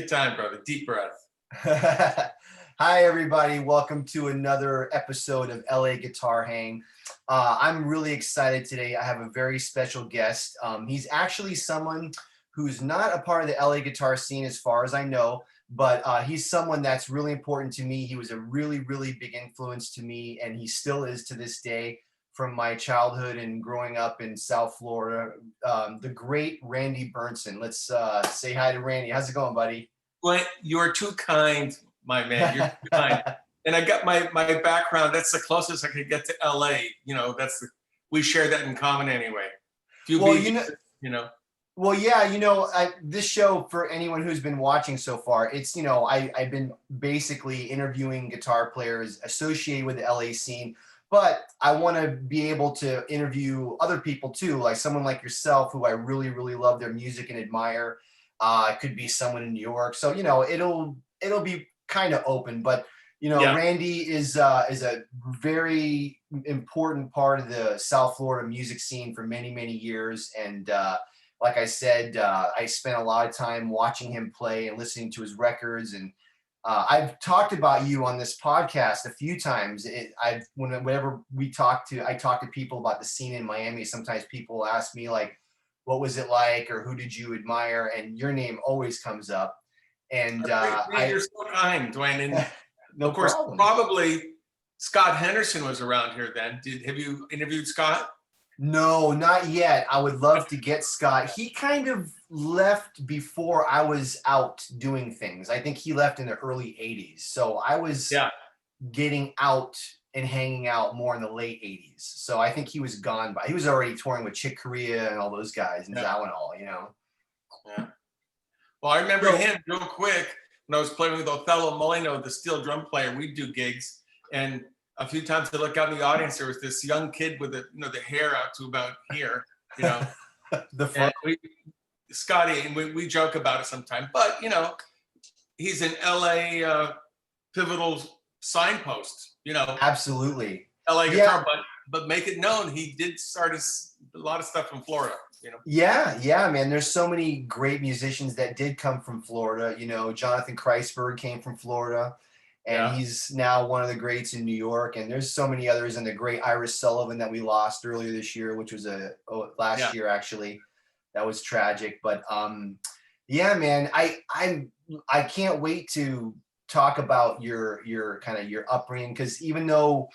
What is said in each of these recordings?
Good time, brother. Deep breath. Hi, everybody. Welcome to another episode of LA Guitar Hang. I'm really excited today. I have a very special guest. He's actually someone who's not a part of the LA guitar scene as far as I know, but he's someone that's really important to me. He was a really, really big influence to me, and he still is to this day from my childhood and growing up in South Florida. The great Randy Bernsen. Let's say hi to Randy. How's it going, buddy? Well, you're too kind, my man. You're too kind. And I got my background. That's the closest I could get to LA. We share that in common anyway. Well, you know. Well, yeah, this show, for anyone who's been watching so far, it's, I've been basically interviewing guitar players associated with the LA scene, but I want to be able to interview other people too, like someone like yourself, who I really, really love their music and admire. It could be someone in New York. So, it'll be kind of open, but Yeah. Randy is a very important part of the South Florida music scene for many, many years. And like I said, I spent a lot of time watching him play and listening to his records. And I've talked about you on this podcast a few times. Whenever I talk to people about the scene in Miami, sometimes people ask me like, what was it like, or who did you admire? And your name always comes up. And You're so kind, Dwayne. And no of course, problem. probably Scott Henderson was around here then. Have you interviewed Scott? No, not yet. I would love to get Scott. He kind of left before I was out doing things. I think he left in the early 80s. So I was getting out and hanging out more in the late 80s. So I think he was gone he was already touring with Chick Corea and all those guys and Zawinul, Yeah. Well, I remember him real quick when I was playing with Othello Molino, the steel drum player. We'd do gigs, and a few times I look out in the audience, there was this young kid with the hair out to about here, the front. Scotty, and we joke about it sometimes, but he's an LA pivotal signpost, Absolutely. LA guitar, but make it known he did start a lot of stuff from Florida. Yeah, man. There's so many great musicians that did come from Florida. Jonathan Kreisberg came from Florida, and he's now one of the greats in New York. And there's so many others, and the great Iris Sullivan that we lost earlier this year, which was last year actually. That was tragic. But yeah, man, I can't wait to talk about your kind of your upbringing, because even though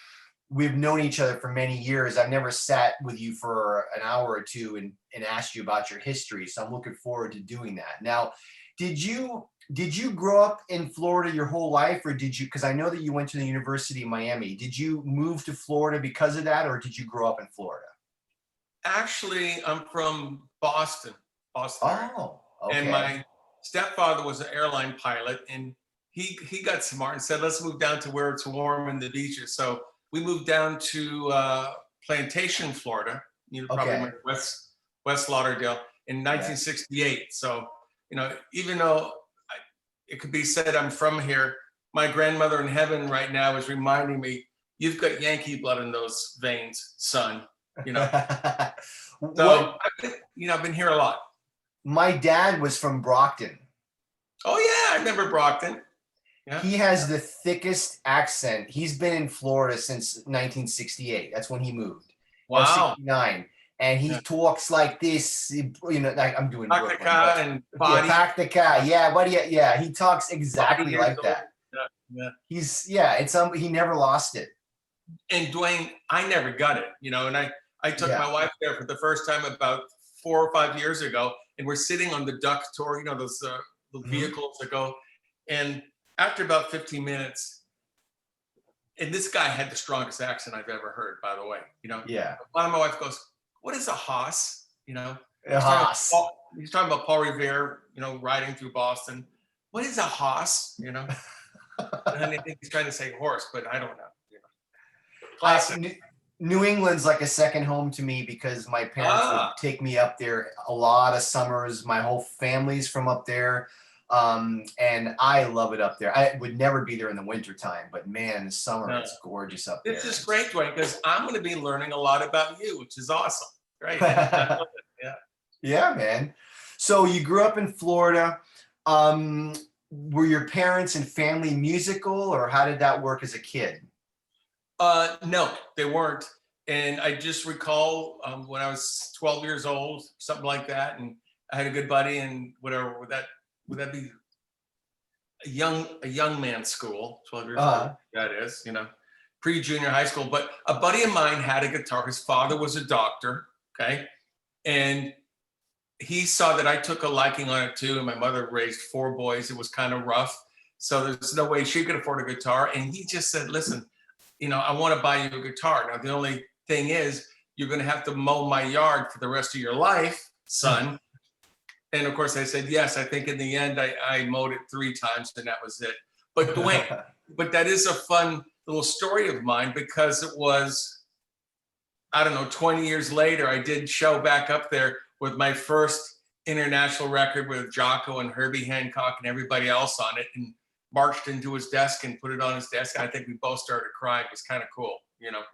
we've known each other for many years, I've never sat with you for an hour or two and asked you about your history. So I'm looking forward to doing that. Now, did you grow up in Florida your whole life, or because I know that you went to the University of Miami. Did you move to Florida because of that, or did you grow up in Florida? Actually, I'm from Boston. Oh, okay. And my stepfather was an airline pilot, and he got smart and said, let's move down to where it's warm and the beaches. So we moved down to Plantation, Florida. Probably West Lauderdale in 1968. So, even though it could be said I'm from here, my grandmother in heaven right now is reminding me, you've got Yankee blood in those veins, son. So I've been here a lot. My dad was from Brockton. Oh yeah, I remember Brockton. Yeah. He has the thickest accent. He's been in Florida since 1968. That's when he moved. Wow. 69. And he talks like this, like I'm doing Brooklyn. And body. Yeah, he talks exactly like that. Yeah. He never lost it. And Dwayne, I never got it, and I took my wife there for the first time about 4 or 5 years ago, and we're sitting on the duck tour, those the vehicles that go, and after about 15 minutes, and this guy had the strongest accent I've ever heard, by the way, One my wife goes, what is a Haas? A Haas. He's talking about Paul Revere, riding through Boston. What is a Haas? And I think he's trying to say horse, but I don't know. Classic. New England's like a second home to me, because my parents would take me up there a lot of summers. My whole family's from up there. And I love it up there. I would never be there in the winter time, but man, the summer, it's gorgeous up there. This is great, Dwayne, because I'm going to be learning a lot about you, which is awesome. Right. Yeah, man. So you grew up in Florida. were your parents and family musical, or how did that work as a kid? No, they weren't. And I just recall when I was 12 years old, something like that, and I had a good buddy, and whatever. Would that be a young man's school? 12 years old. That is, pre-junior high school. But a buddy of mine had a guitar. His father was a doctor. Okay, and he saw that I took a liking on it too. And my mother raised 4 boys. It was kind of rough, so there's no way she could afford a guitar. And he just said, "Listen, I want to buy you a guitar. Now, the only thing is, you're going to have to mow my yard for the rest of your life, son." And of course, I said, yes. I think in the end, I mowed it 3 times and that was it. But Dwayne, but that is a fun little story of mine, because it was, I don't know, 20 years later, I did show back up there with my first international record with Jocko and Herbie Hancock and everybody else on it, and marched into his desk and put it on his desk. And I think we both started crying. It was kind of cool,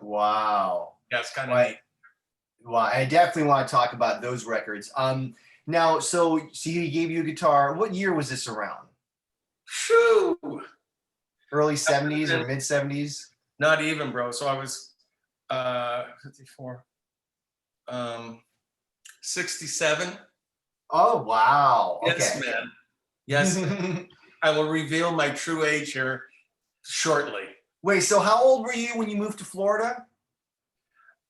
Wow. Yeah, it's kind of neat. Well, I definitely want to talk about those records. Now, so he gave you a guitar. What year was this around? Shoo! Early 70s or mid 70s? Not even, bro. So I was 54, 67. Oh, wow. Yes, Okay. man. Yes. I will reveal my true age here shortly. Wait, so how old were you when you moved to Florida?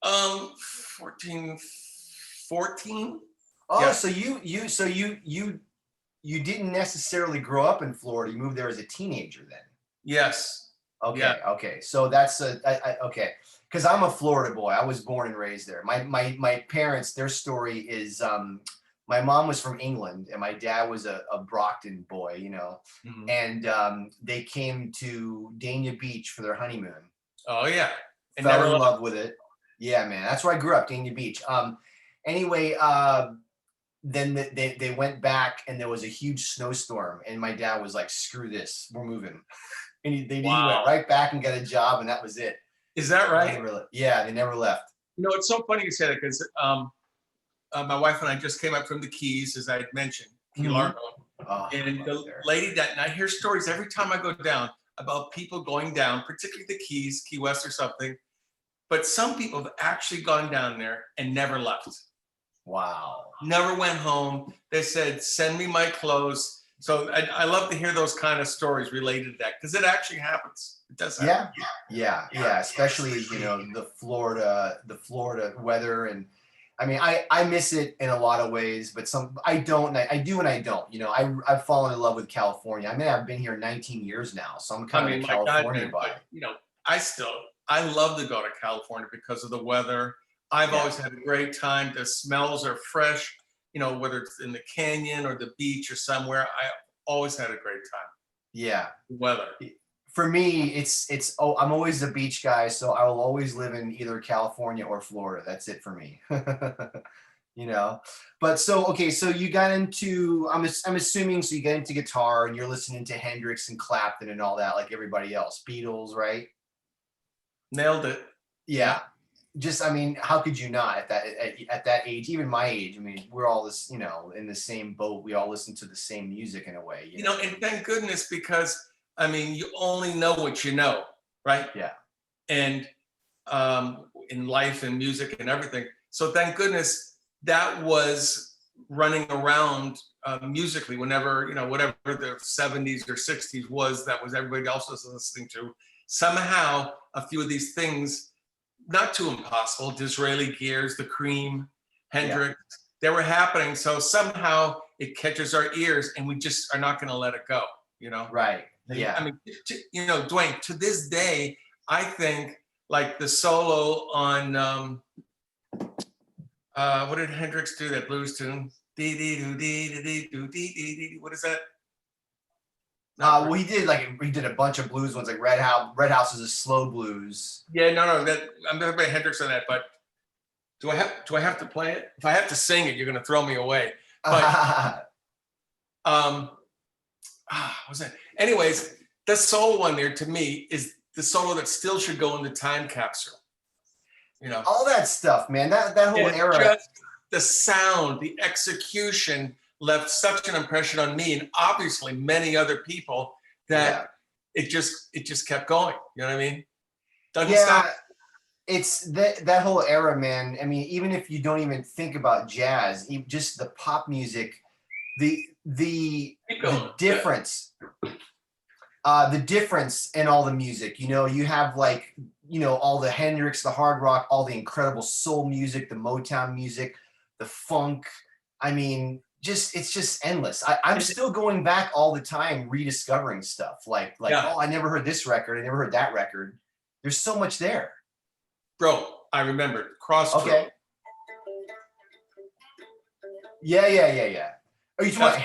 14. Oh, Yeah. so you didn't necessarily grow up in Florida. You moved there as a teenager then. Yes. Okay. Yeah. Okay. So that's okay. Because I'm a Florida boy. I was born and raised there. My parents, their story is my mom was from England and my dad was a Brockton boy, Mhm. and they came to Dania Beach for their honeymoon. Oh, yeah. And Fell never in left. love with it. Yeah, man. That's where I grew up, Dania Beach. Anyway, then they went back and there was a huge snowstorm and my dad was like, "Screw this, we're moving." And he Wow. went right back and got a job and that was it. Is that right? Yeah, they never left. It's so funny you say that, because my wife and I just came up from the Keys, as I had mentioned, Key Mhm. Largo. Oh, And the there. lady and I hear stories every time I go down about people going down, particularly the Keys, Key West or something. But some people have actually gone down there and never left. Wow. Never went home. They said, "Send me my clothes." So I love to hear those kind of stories related to that, because it actually happens. It does happen. Yeah. Especially, the Florida weather. And I mean, I miss it in a lot of ways, but some I don't. I do and I don't. I've fallen in love with California. I mean, I've been here 19 years now, so I'm kind of a My God, California man, boy. but I love to go to California because of the weather. I've Yeah. always had a great time. The smells are fresh, whether it's in the canyon or the beach or somewhere. I always had a great time. Yeah. The weather. For me, I'm always a beach guy, so I will always live in either California or Florida. That's it for me. But so okay, so you got into I'm assuming, so you got into guitar and you're listening to Hendrix and Clapton and all that like everybody else. Beatles, right? Nailed it. Yeah. Just I mean, how could you not at that age, even my age? I mean, we're all this, in the same boat. We all listen to the same music in a way, And thank goodness, because you only know what you know, right? Yeah. And in life and music and everything. So thank goodness that was running around musically whenever, whatever the 70s or 60s was, that was everybody else was listening to. Somehow, a few of these things, not too impossible, Disraeli Gears, The Cream, Hendrix, they were happening. So somehow it catches our ears and we just are not going to let it go, Right. Yeah. I mean, Dwayne, to this day, I think like the solo on what did Hendrix do, that blues tune? Dee dee doo dee dee dee doo dee dee dee. What is that? Well, he did a bunch of blues ones, like Red House is a slow blues. Yeah, no, that I'm gonna play Hendrix on that, but do I have to play it? If I have to sing it, you're gonna throw me away. But what's that? Anyways, the solo one there to me is the solo that still should go in the time capsule. All that stuff, man. That whole And era. just the sound, the execution, left such an impression on me, and obviously many other people, that it just kept going. You know what I mean? Doesn't stop. It's that whole era, man. I mean, even if you don't even think about jazz, just the pop music, the difference, the difference in all the music. You know, you have like, you know, all the Hendrix, the hard rock, all the incredible soul music, the Motown music, the funk. I mean, it's just endless. I'm still going back all the time, rediscovering stuff. Like oh, I never heard this record. I never heard that record. There's so much there. Bro, I remembered. Crossroads. Okay. Yeah. Are you talking about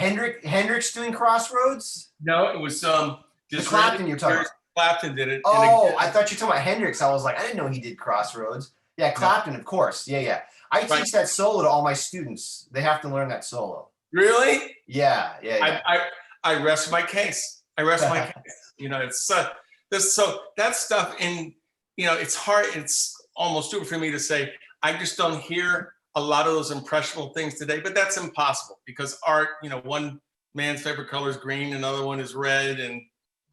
Hendrix doing Crossroads? No, it was the Clapton you're talking about. Clapton did it. Oh, I thought you were talking about Hendrix. I was like, I didn't know he did Crossroads. Yeah, Clapton, of course. Yeah. I teach that solo to all my students. They have to learn that solo. Really? Yeah. I rest my case. You know, it's so that stuff in, you know, it's hard. It's almost stupid for me to say. I just don't hear a lot of those impressionable things today, but that's impossible because art, you know, one man's favorite color is green, another one is red, and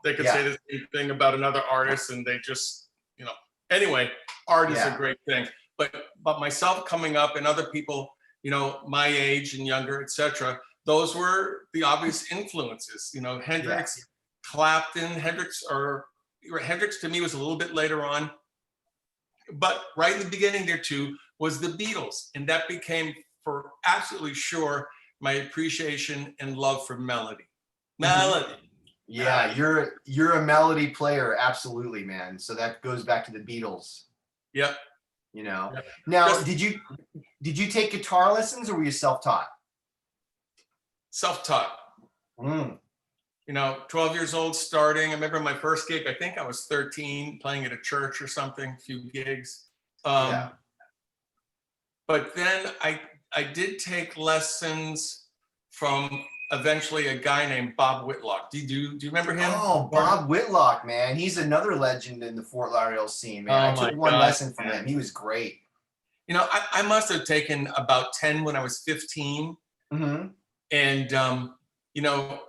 they could say the same thing about another artist, and they just, you know, anyway, art is a great thing. But myself coming up and other people, you know, my age and younger, etc., those were the obvious influences. You know, Hendrix, Clapton, Hendrix to me was a little bit later on, but right in the beginning there too was the Beatles, and that became for absolutely sure my appreciation and love for melody. Yeah, you're a melody player, absolutely, man. So that goes back to the Beatles. Yep. You know. Now, did you take guitar lessons or were you self-taught? Self-taught. You know, 12 years old starting. I remember my first gig, I think I was 13, playing at a church or something, a few gigs. But then I did take lessons from eventually a guy named Bob Whitlock. Do you remember him? Oh, Bob Whitlock, man. He's another legend in the Fort Lauderdale scene, man. I took one lesson from him. He was great. You know, I must have taken about 10 when I was 15. And, you know,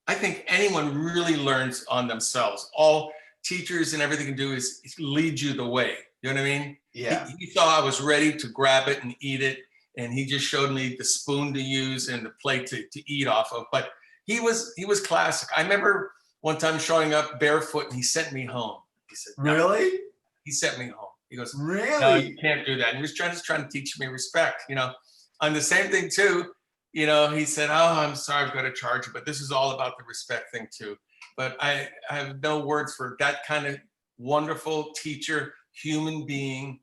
I think anyone really learns on themselves. All teachers and everything can do is lead you the way. You know what I mean? Yeah. He saw I was ready to grab it and eat it, and he just showed me the spoon to use and the plate to eat off of. But he was classic. I remember one time showing up barefoot, and he sent me home. He said, no. Really? He sent me home. He goes, really? No, you can't do that. And he was just trying to teach me respect. You know, on the same thing too. You know, he said, oh, I'm sorry, I've got to charge you, but this is all about the respect thing too. But I have no words for that kind of wonderful teacher, human being.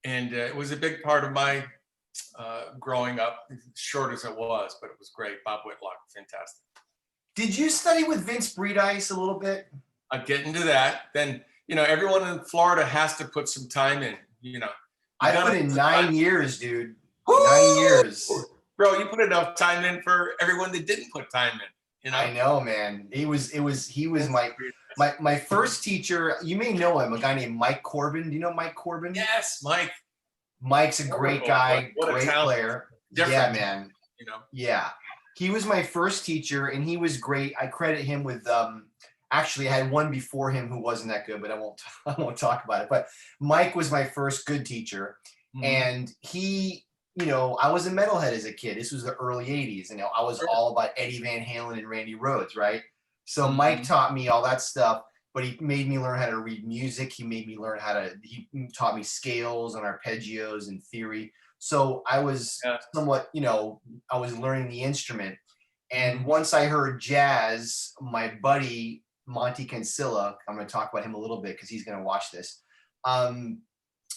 And it was a big part of my growing up, short as it was, but it was great. Bob Whitlock, fantastic. Did you study with Vince Breedice a little bit? I'll get into that. Then, you know, everyone in Florida has to put some time in, you know. I put in 9 years, dude. Woo! 9 years. Bro, you put enough time in for everyone that didn't put time in. You know? I know, man. He was my first teacher. You may know him, a guy named Mike Corbin. Do you know Mike Corbin? Yes, Mike. Mike's a great guy, great player. Different, yeah, man. You know. Yeah, he was my first teacher, and he was great. I credit him with. Actually, I had one before him who wasn't that good, but I won't talk about it. But Mike was my first good teacher, and he. You know, I was a metalhead as a kid. This was the early 80s. You know, I was all about Eddie Van Halen and Randy Rhoads, right? So Mike taught me all that stuff, but he made me learn how to read music. He taught me scales and arpeggios and theory. So I was somewhat, you know, I was learning the instrument. And once I heard jazz, my buddy, Monty Cancilla, I'm going to talk about him a little bit because he's going to watch this.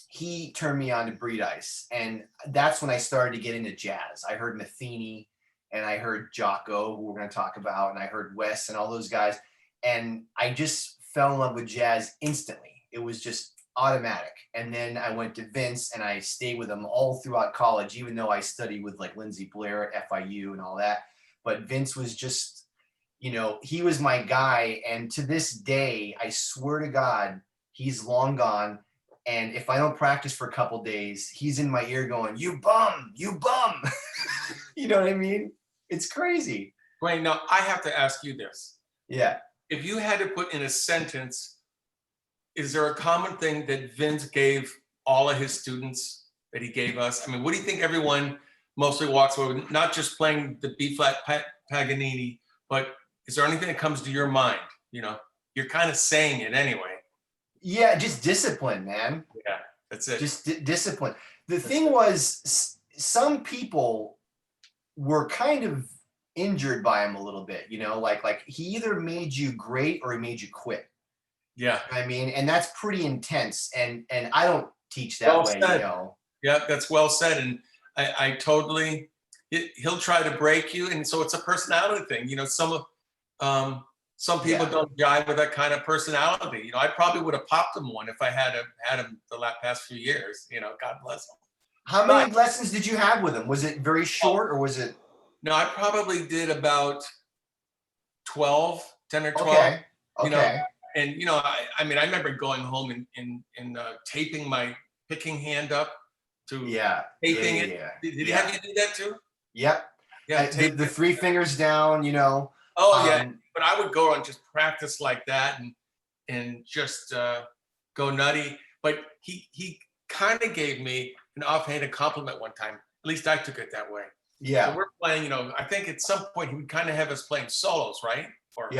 He turned me on to Breedice, and that's when I started to get into jazz. I heard Matheny, and I heard Jocko, who we're going to talk about, and I heard Wes and all those guys, and I just fell in love with jazz instantly. It was just automatic. And then I went to Vince, and I stayed with him all throughout college, even though I studied with like Lindsey Blair at FIU and all that. But Vince was just, you know, he was my guy, and to this day, I swear to God, he's long gone. And if I don't practice for a couple days, he's in my ear going, "You bum, you bum." You know what I mean? It's crazy. Wayne, now I have to ask you this. Yeah. If you had to put in a sentence, is there a common thing that Vince gave all of his students that he gave us? I mean, what do you think everyone mostly walks away with? Not just playing the B flat Paganini, but is there anything that comes to your mind? You know, you're kind of saying it anyway. Yeah, just discipline, man. Yeah, that's it. Just discipline. The thing was, some people were kind of injured by him a little bit, you know, like he either made you great or he made you quit. Yeah. You know what I mean, and that's pretty intense. And I don't teach that Well way, said. you know. Yeah, that's well said. And I totally, he'll try to break you. And so it's a personality thing. You know, some people don't jive with that kind of personality. You know, I probably would have popped him one if I had him the past few years. You know, God bless him. How many lessons did you have with him? Was it very short or was it? No, I probably did about 10 or 12. Okay. You know, and you know, I mean, I remember going home and taping my picking hand up to taping it. Did he have you do that too? Yep. Yeah. The three fingers down, you know. Oh yeah, but I would go and just practice like that and just go nutty. But he kind of gave me an offhanded compliment one time. At least I took it that way. Yeah. So we're playing, you know, I think at some point he would kind of have us playing solos, right? Or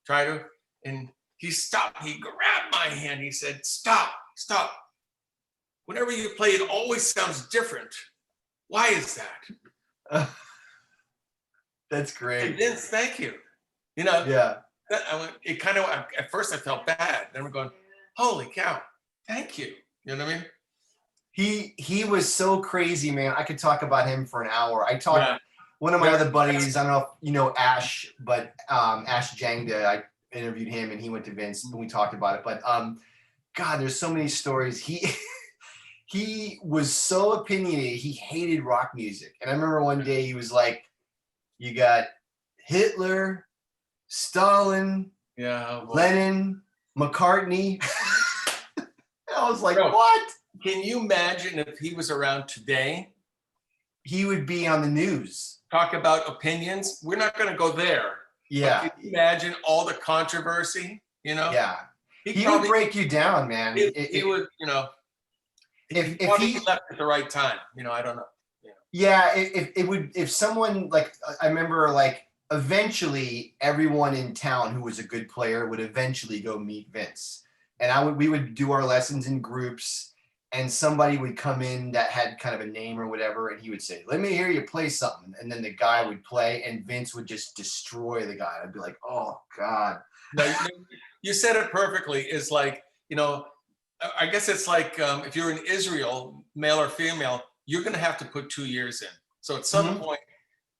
try to. And he stopped. He grabbed my hand. He said, "Stop. Whenever you play, it always sounds different. Why is that?" That's great. And Vince, thank you. You know, I went, it kind of, at first I felt bad. Then we're going, holy cow, thank you. You know what I mean? He was so crazy, man. I could talk about him for an hour. I talked one of my other buddies, I don't know if you know Ash, but Ash Jangda, I interviewed him and he went to Vince and we talked about it. But God, there's so many stories. He was so opinionated. He hated rock music. And I remember one day he was like, "You got Hitler, Stalin, Lennon, McCartney." I was like, what? Can you imagine if he was around today? He would be on the news. Talk about opinions. We're not going to go there. Yeah. But can you imagine all the controversy, you know? Yeah. He would break you down, man. He would, you know, if he left at the right time, you know, I don't know. Yeah, if someone like, I remember like eventually everyone in town who was a good player would eventually go meet Vince. And we would do our lessons in groups and somebody would come in that had kind of a name or whatever. And he would say, "Let me hear you play something." And then the guy would play and Vince would just destroy the guy. I'd be like, oh God. No, you said it perfectly. Is like, you know, I guess it's like if you're in Israel, male or female, you're going to have to put 2 years in. So at some point,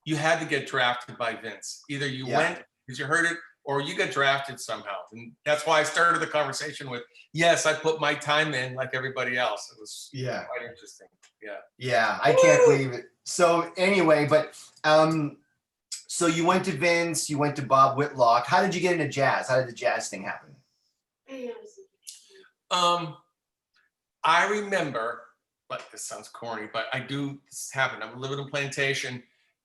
you had to get drafted by Vince. Either you went because you heard it, or you got drafted somehow. And that's why I started the conversation with, yes, I put my time in like everybody else. It was quite interesting. Yeah. Yeah, I can't believe it. So anyway, but so you went to Vince, you went to Bob Whitlock. How did you get into jazz? How did the jazz thing happen? I remember, but this sounds corny, but this happened. I'm living in Plantation,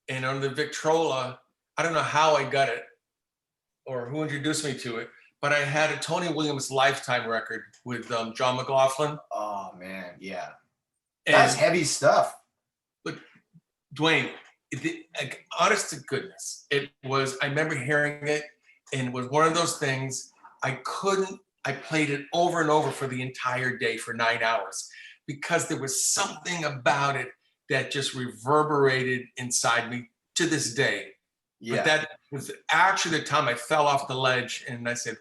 and on the Victrola, I don't know how I got it or who introduced me to it, but I had a Tony Williams Lifetime record with John McLaughlin. Oh man, yeah. That's heavy stuff. But Dwayne, like, honest to goodness, I remember hearing it, and it was one of those things I played it over and over for the entire day for 9 hours because there was something about it that just reverberated inside me to this day. Yeah. But that was actually the time I fell off the ledge and I said,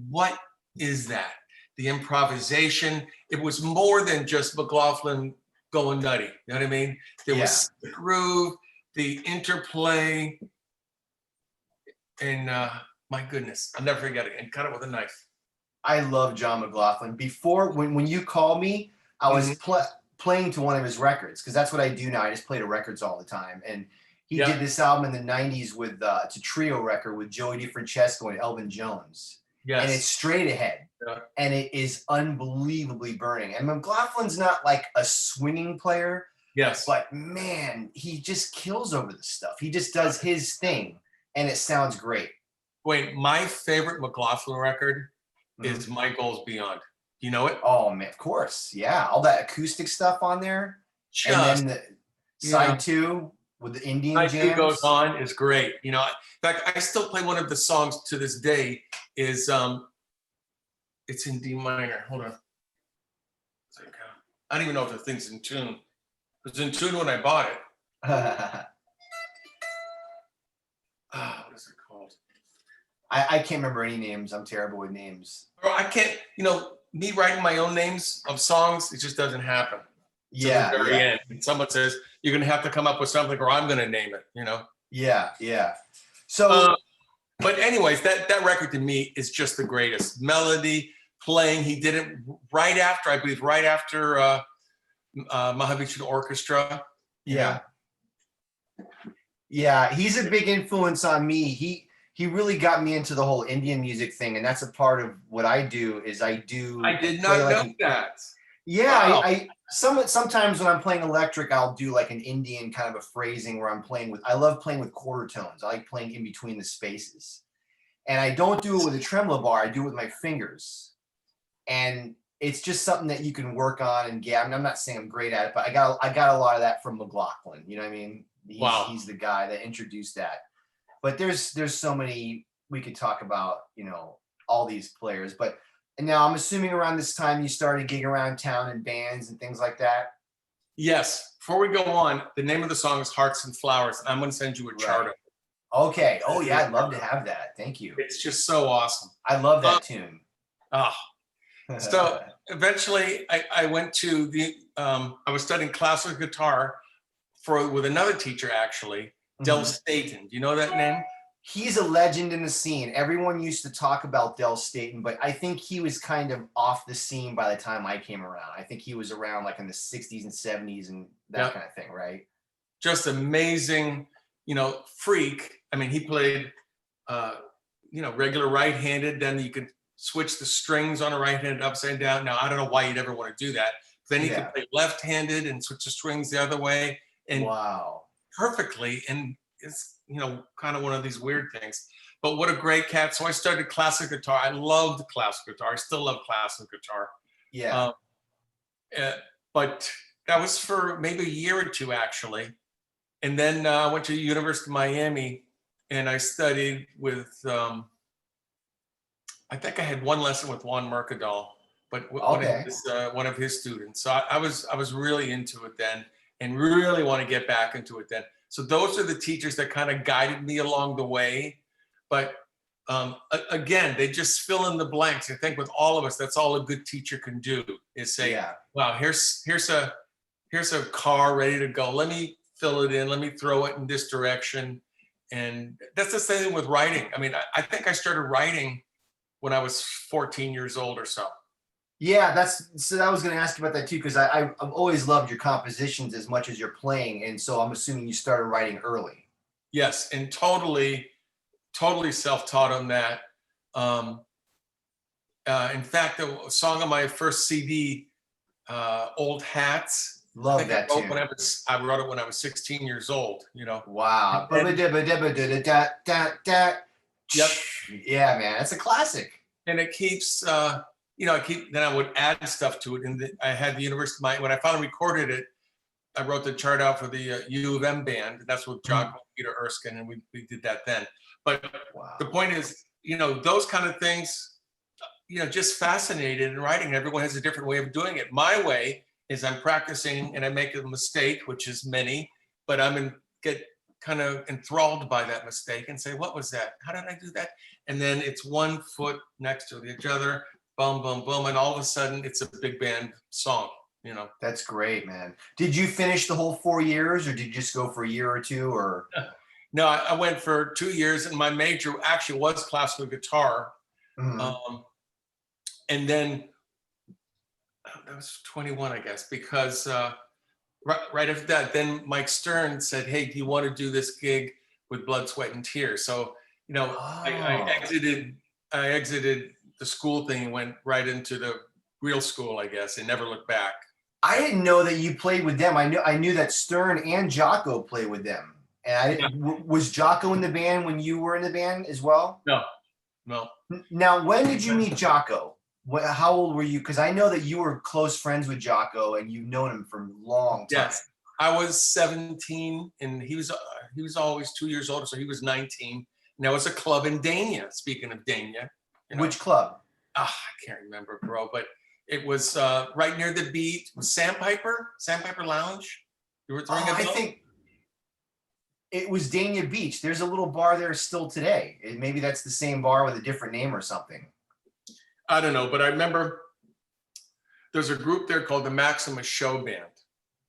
what is that? The improvisation. It was more than just McLaughlin going nutty. You know what I mean? There was the groove, the interplay, and my goodness, I'll never forget it. And cut it with a knife. I love John McLaughlin. Before, when you called me, I was playing to one of his records because that's what I do now. I just play to records all the time. And he did this album in the 90s with, it's a trio record with Joey DeFrancesco and Elvin Jones. and it's Yes. straight ahead. Yeah. And it is unbelievably burning. And McLaughlin's not like a swinging player, Yes. but man, he just kills over the stuff. He just does his thing, and it sounds great. Wait, my favorite McLaughlin record Mhm. is My Goals Beyond. You know it? Oh man, of course, yeah, all that acoustic stuff on there, and Just, then the you know, side two with the Indian Night Two Goes jams. On is great. You know, in fact, I still play one of the songs to this day. Is it's in D minor. Hold on. It's like, I don't even know if the thing's in tune. It was in tune when I bought it. What is it called? I can't remember any names. I'm terrible with names. Or I can't. You know, me writing my own names of songs, it just doesn't happen. To the Yeah, very yeah, end. And someone says, you're going to have to come up with something or I'm going to name it, you know? yeah, yeah. So But anyways, that record to me is just the greatest. Melody, playing, he did it right after, I believe, right after Mahavishnu Orchestra. yeah, yeah, he's a big influence on me. He really got me into the whole Indian music thing, and that's a part of what I do. Is I do I did play not like know that. yeah, Wow. sometimes when I'm playing electric, I'll do like an Indian kind of a phrasing where I'm playing with. I love playing with quarter tones. I like playing in between the spaces, and I don't do it with a tremolo bar. I do it with my fingers, and it's just something that you can work on and get. I mean, I'm not saying I'm great at it, but I got a lot of that from McLaughlin. You know what I mean? Wow. He's the guy that introduced that. But there's so many we could talk about. You know, all these players, but. And now I'm assuming around this time you started gigging around town in bands and things like that. Yes. Before we go on, the name of the song is Hearts and Flowers. I'm going to send you a chart of it. Okay. Oh yeah, I'd love to have that. Thank you. It's just so awesome. I love that tune. So eventually I went to I was studying classical guitar with another teacher, actually, Del Staten. Do you know that name? He's a legend in the scene. Everyone used to talk about Del Staten, but I think he was kind of off the scene by the time I came around. I think he was around like in the 60s and 70s and that kind of thing, right? Just amazing, you know, freak. I mean, he played, you know, regular right-handed. Then you could switch the strings on a right-handed upside down. Now, I don't know why you'd ever want to do that. Then he could play left-handed and switch the strings the other way. And wow. Perfectly. And it's, you know, kind of one of these weird things. But what a great cat. So I started classic guitar. I loved classic guitar. I still love classic guitar. Yeah. But that was for maybe a year or two, actually. And then I went to the University of Miami and I studied with, I think I had one lesson with Juan Mercadal, but one of his students. So I was really into it then and really want to get back into it then. So those are the teachers that kind of guided me along the way. But again, they just fill in the blanks. I think with all of us, that's all a good teacher can do is say, wow, here's a car ready to go. Let me fill it in. Let me throw it in this direction. And that's the same with writing. I mean, I think I started writing when I was 14 years old or so. Yeah, so I was going to ask you about that too, because I've always loved your compositions as much as you're playing, and so I'm assuming you started writing early. Yes, and totally self-taught on that. In fact, the song on my first CD, "Old Hats." Love that tune. I wrote it when I was 16 years old. You know. Wow. Yep. Yeah, man, it's a classic. And it keeps. You know, then I would add stuff to it. And I had the University of Miami. When I finally recorded it, I wrote the chart out for the U of M band. That's with John Peter Erskine, and we did that then. But the point is, you know, those kind of things, you know, just fascinated in writing. Everyone has a different way of doing it. My way is I'm practicing and I make a mistake, which is many, but get kind of enthralled by that mistake and say, what was that? How did I do that? And then it's one foot next to the other. Boom, boom, boom, and all of a sudden it's a big band song, you know. That's great, man. Did you finish the whole 4 years, or did you just go for a year or two, or? No, I went for 2 years, and my major actually was classical guitar. And then I was 21, I guess, because right after that, then Mike Stern said, "Hey, do you want to do this gig with Blood, Sweat, and Tears?" So, you know, I exited the school thing and went right into the real school, I guess, and never looked back. I didn't know that you played with them. I knew that Stern and Jocko played with them. And I didn't, was Jocko in the band when you were in the band as well? No, no. Now, when did you meet Jocko? How old were you? Because I know that you were close friends with Jocko and you've known him for a long time. Yes, I was 17 and he was always 2 years older, so he was 19. And there was a club in Dania. Speaking of Dania, Which club? I can't remember, bro, but it was right near the beach. Was Sandpiper Lounge? You were throwing I think it was Dania Beach. There's a little bar there still today. Maybe that's the same bar with a different name or something. I don't know, but I remember there's a group there called the Maximus Show Band.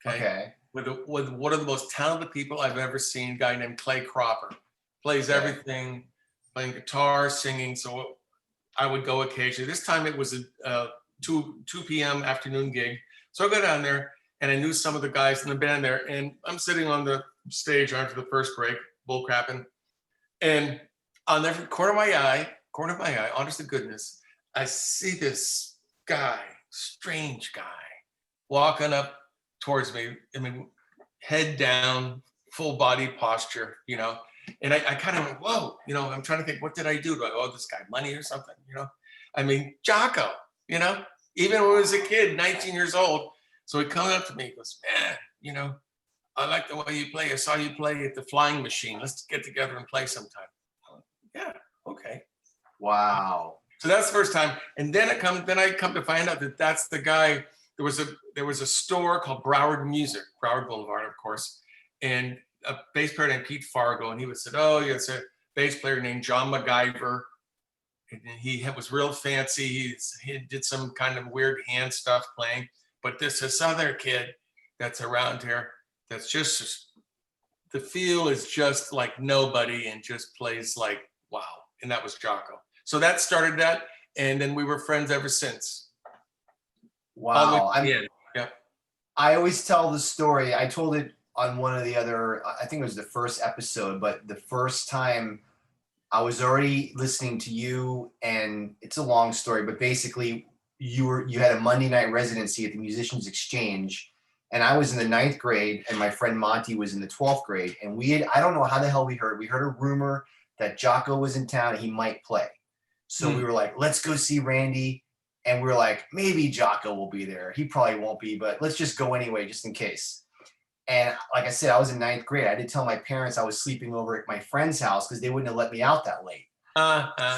Okay. With one of the most talented people I've ever seen, a guy named Clay Cropper. Plays everything, playing guitar, singing. So I would go occasionally. This time it was a 2 p.m. afternoon gig. So I go down there and I knew some of the guys in the band there. And I'm sitting on the stage after the first break, bull crapping. And on the corner of my eye, honest to goodness, I see this guy, strange guy, walking up towards me. I mean, head down, full body posture, And I kind of went, whoa, I'm trying to think, what did I do? Do I owe this guy money or something? I mean, Jocko, even when I was a kid, 19 years old. So he comes up to me, he goes, man, I like the way you play. I saw you play at the Flying Machine. Let's get together and play sometime. Yeah, okay. Wow. So that's the first time. And then I come to find out that that's the guy. There was a store called Broward Music, Broward Boulevard, of course, and a bass player named Pete Fargo, and he would say, "Oh, yeah, it's a bass player named John MacGyver." And he was real fancy. He did some kind of weird hand stuff playing, but this other kid that's around here that's just the feel is just like nobody and just plays like wow. And that was Jocko. So that started that, and then we were friends ever since. Wow. Yeah. I always tell the story. I told it on one of the other, I think it was the first episode, but the first time I was already listening to you, and it's a long story, but basically you had a Monday night residency at the Musicians Exchange, and I was in the 9th grade and my friend Monty was in the 12th grade. And I don't know how the hell we heard a rumor that Jocko was in town and he might play. So we were like, let's go see Randy. And we were like, maybe Jocko will be there. He probably won't be, but let's just go anyway, just in case. And like I said, I was in 9th grade. I did tell my parents I was sleeping over at my friend's house because they wouldn't have let me out that late.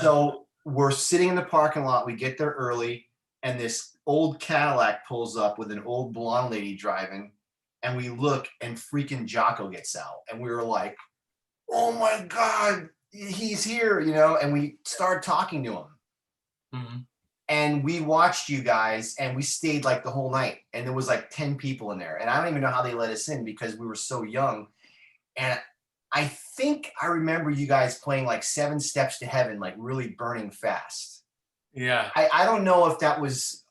So we're sitting in the parking lot. We get there early, and this old Cadillac pulls up with an old blonde lady driving. And we look, and freaking Jocko gets out. And we were like, oh my God, he's here, and we started talking to him. Mm-hmm. And we watched you guys, and we stayed like the whole night, and there was like 10 people in there, and I don't even know how they let us in because we were so young. And I think I remember you guys playing like 7 Steps to Heaven, like really burning fast. Yeah. I don't know if that was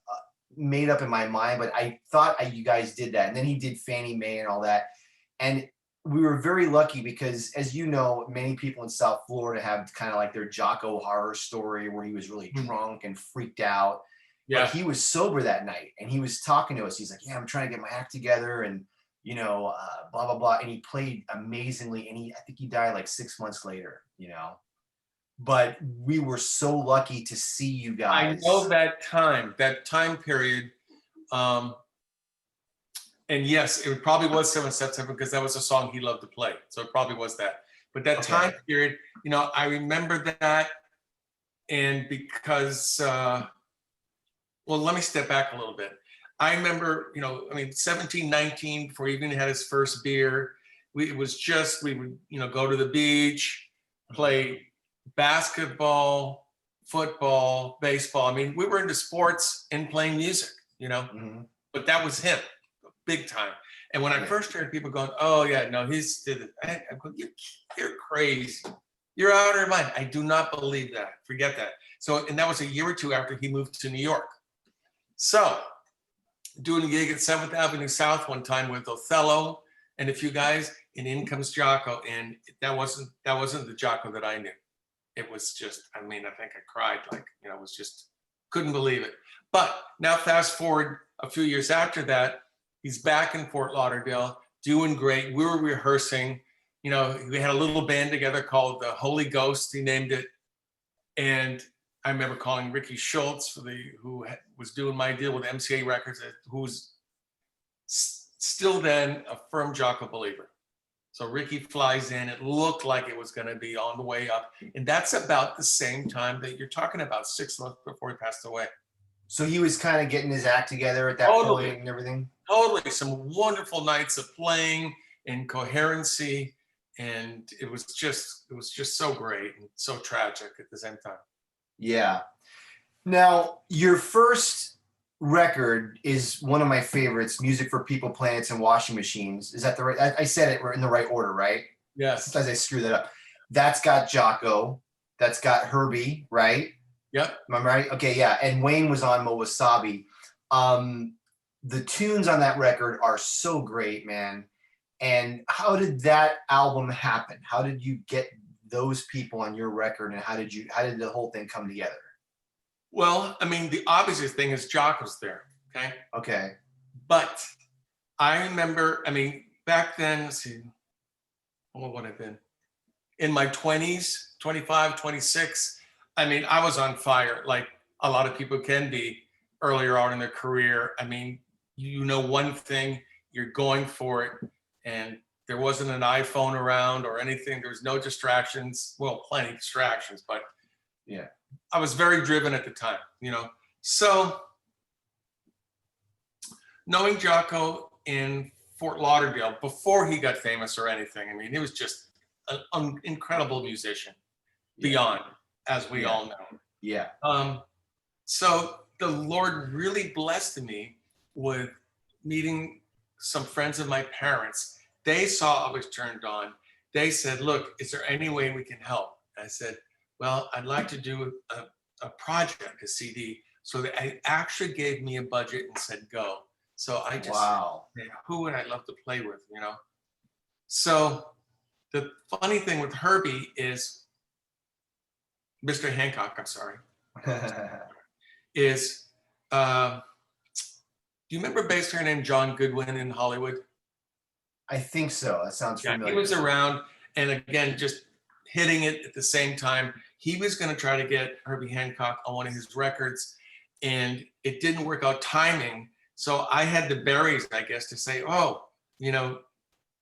made up in my mind, but I thought you guys did that. And then he did Fannie Mae and all that. And we were very lucky because, as you know, many people in South Florida have kind of like their Jocko horror story where he was really drunk and freaked out. Yeah. But he was sober that night, and he was talking to us. He's like, yeah, I'm trying to get my act together, and, blah, blah, blah. And he played amazingly. And I think he died like 6 months later, But we were so lucky to see you guys. I know that time period. And yes, it probably was 7 Steps to Heaven because that was a song he loved to play. So it probably was that. But that time period, I remember that. And because, well, let me step back a little bit. I remember, 17, 19, before he even had his first beer, we would, go to the beach, play basketball, football, baseball. I mean, we were into sports and playing music, but that was him. Big time. And when I first heard people going, oh yeah, no, he's did it. I go, you're crazy. You're out of your mind. I do not believe that. Forget that. So, and that was a year or two after he moved to New York. So doing a gig at 7th Avenue South one time with Othello and a few guys, and in comes Jocko. And that wasn't the Jocko that I knew. it was just, I mean, I think I cried, like, you know, it was just, couldn't believe it. But now fast forward a few years after that, he's back in Fort Lauderdale, doing great. We were rehearsing, you know, we had a little band together called the Holy Ghost, he named it. And I remember calling Ricky Schultz, who was doing my deal with MCA Records, who's still then a firm Jocko believer. So Ricky flies in. It looked like it was going to be on the way up. And that's about the same time that you're talking about, 6 months before he passed away. So he was kind of getting his act together at that point and everything? Totally. Some wonderful nights of playing and coherency. And it was just so great and so tragic at the same time. Yeah. Now, your first record is one of my favorites, Music for People, Planets, and Washing Machines. Is that the right? I said it in the right order, right? Yes. Sometimes I screw that up. That's got Jocko. That's got Herbie, right? Yep. Am I right? Okay, yeah. And Wayne was on Mowasabi. The tunes on that record are so great, man. And how did that album happen? How did you get those people on your record, and how did the whole thing come together? Well, I mean, the obvious thing is Jocko's there. Okay. Okay. But I remember, I mean, back then, let's see, what would I have been? In my 20s, 25, 26, I mean, I was on fire, like a lot of people can be earlier on in their career. I mean, you know one thing, you're going for it, and there wasn't an iPhone around or anything. There was no distractions. Well, plenty of distractions, but yeah, I was very driven at the time, you know. So knowing Jocko in Fort Lauderdale before he got famous or anything, I mean, he was just an incredible musician beyond, as we all know. Yeah. So the Lord really blessed me with meeting some friends of my parents. They saw I was turned on. They said, look, is there any way we can help? I said, well, I'd like to do a project, a CD. So they actually gave me a budget and said, go. So I just said, who would I love to play with, you know? So the funny thing with Herbie is, Mr. Hancock, I'm sorry, is, do you remember a bass player named John Goodwin in Hollywood? I think so. That sounds familiar. He was around, and again, just hitting it at the same time. He was going to try to get Herbie Hancock on one of his records, and it didn't work out timing. So I had the berries, I guess, to say, oh, you know,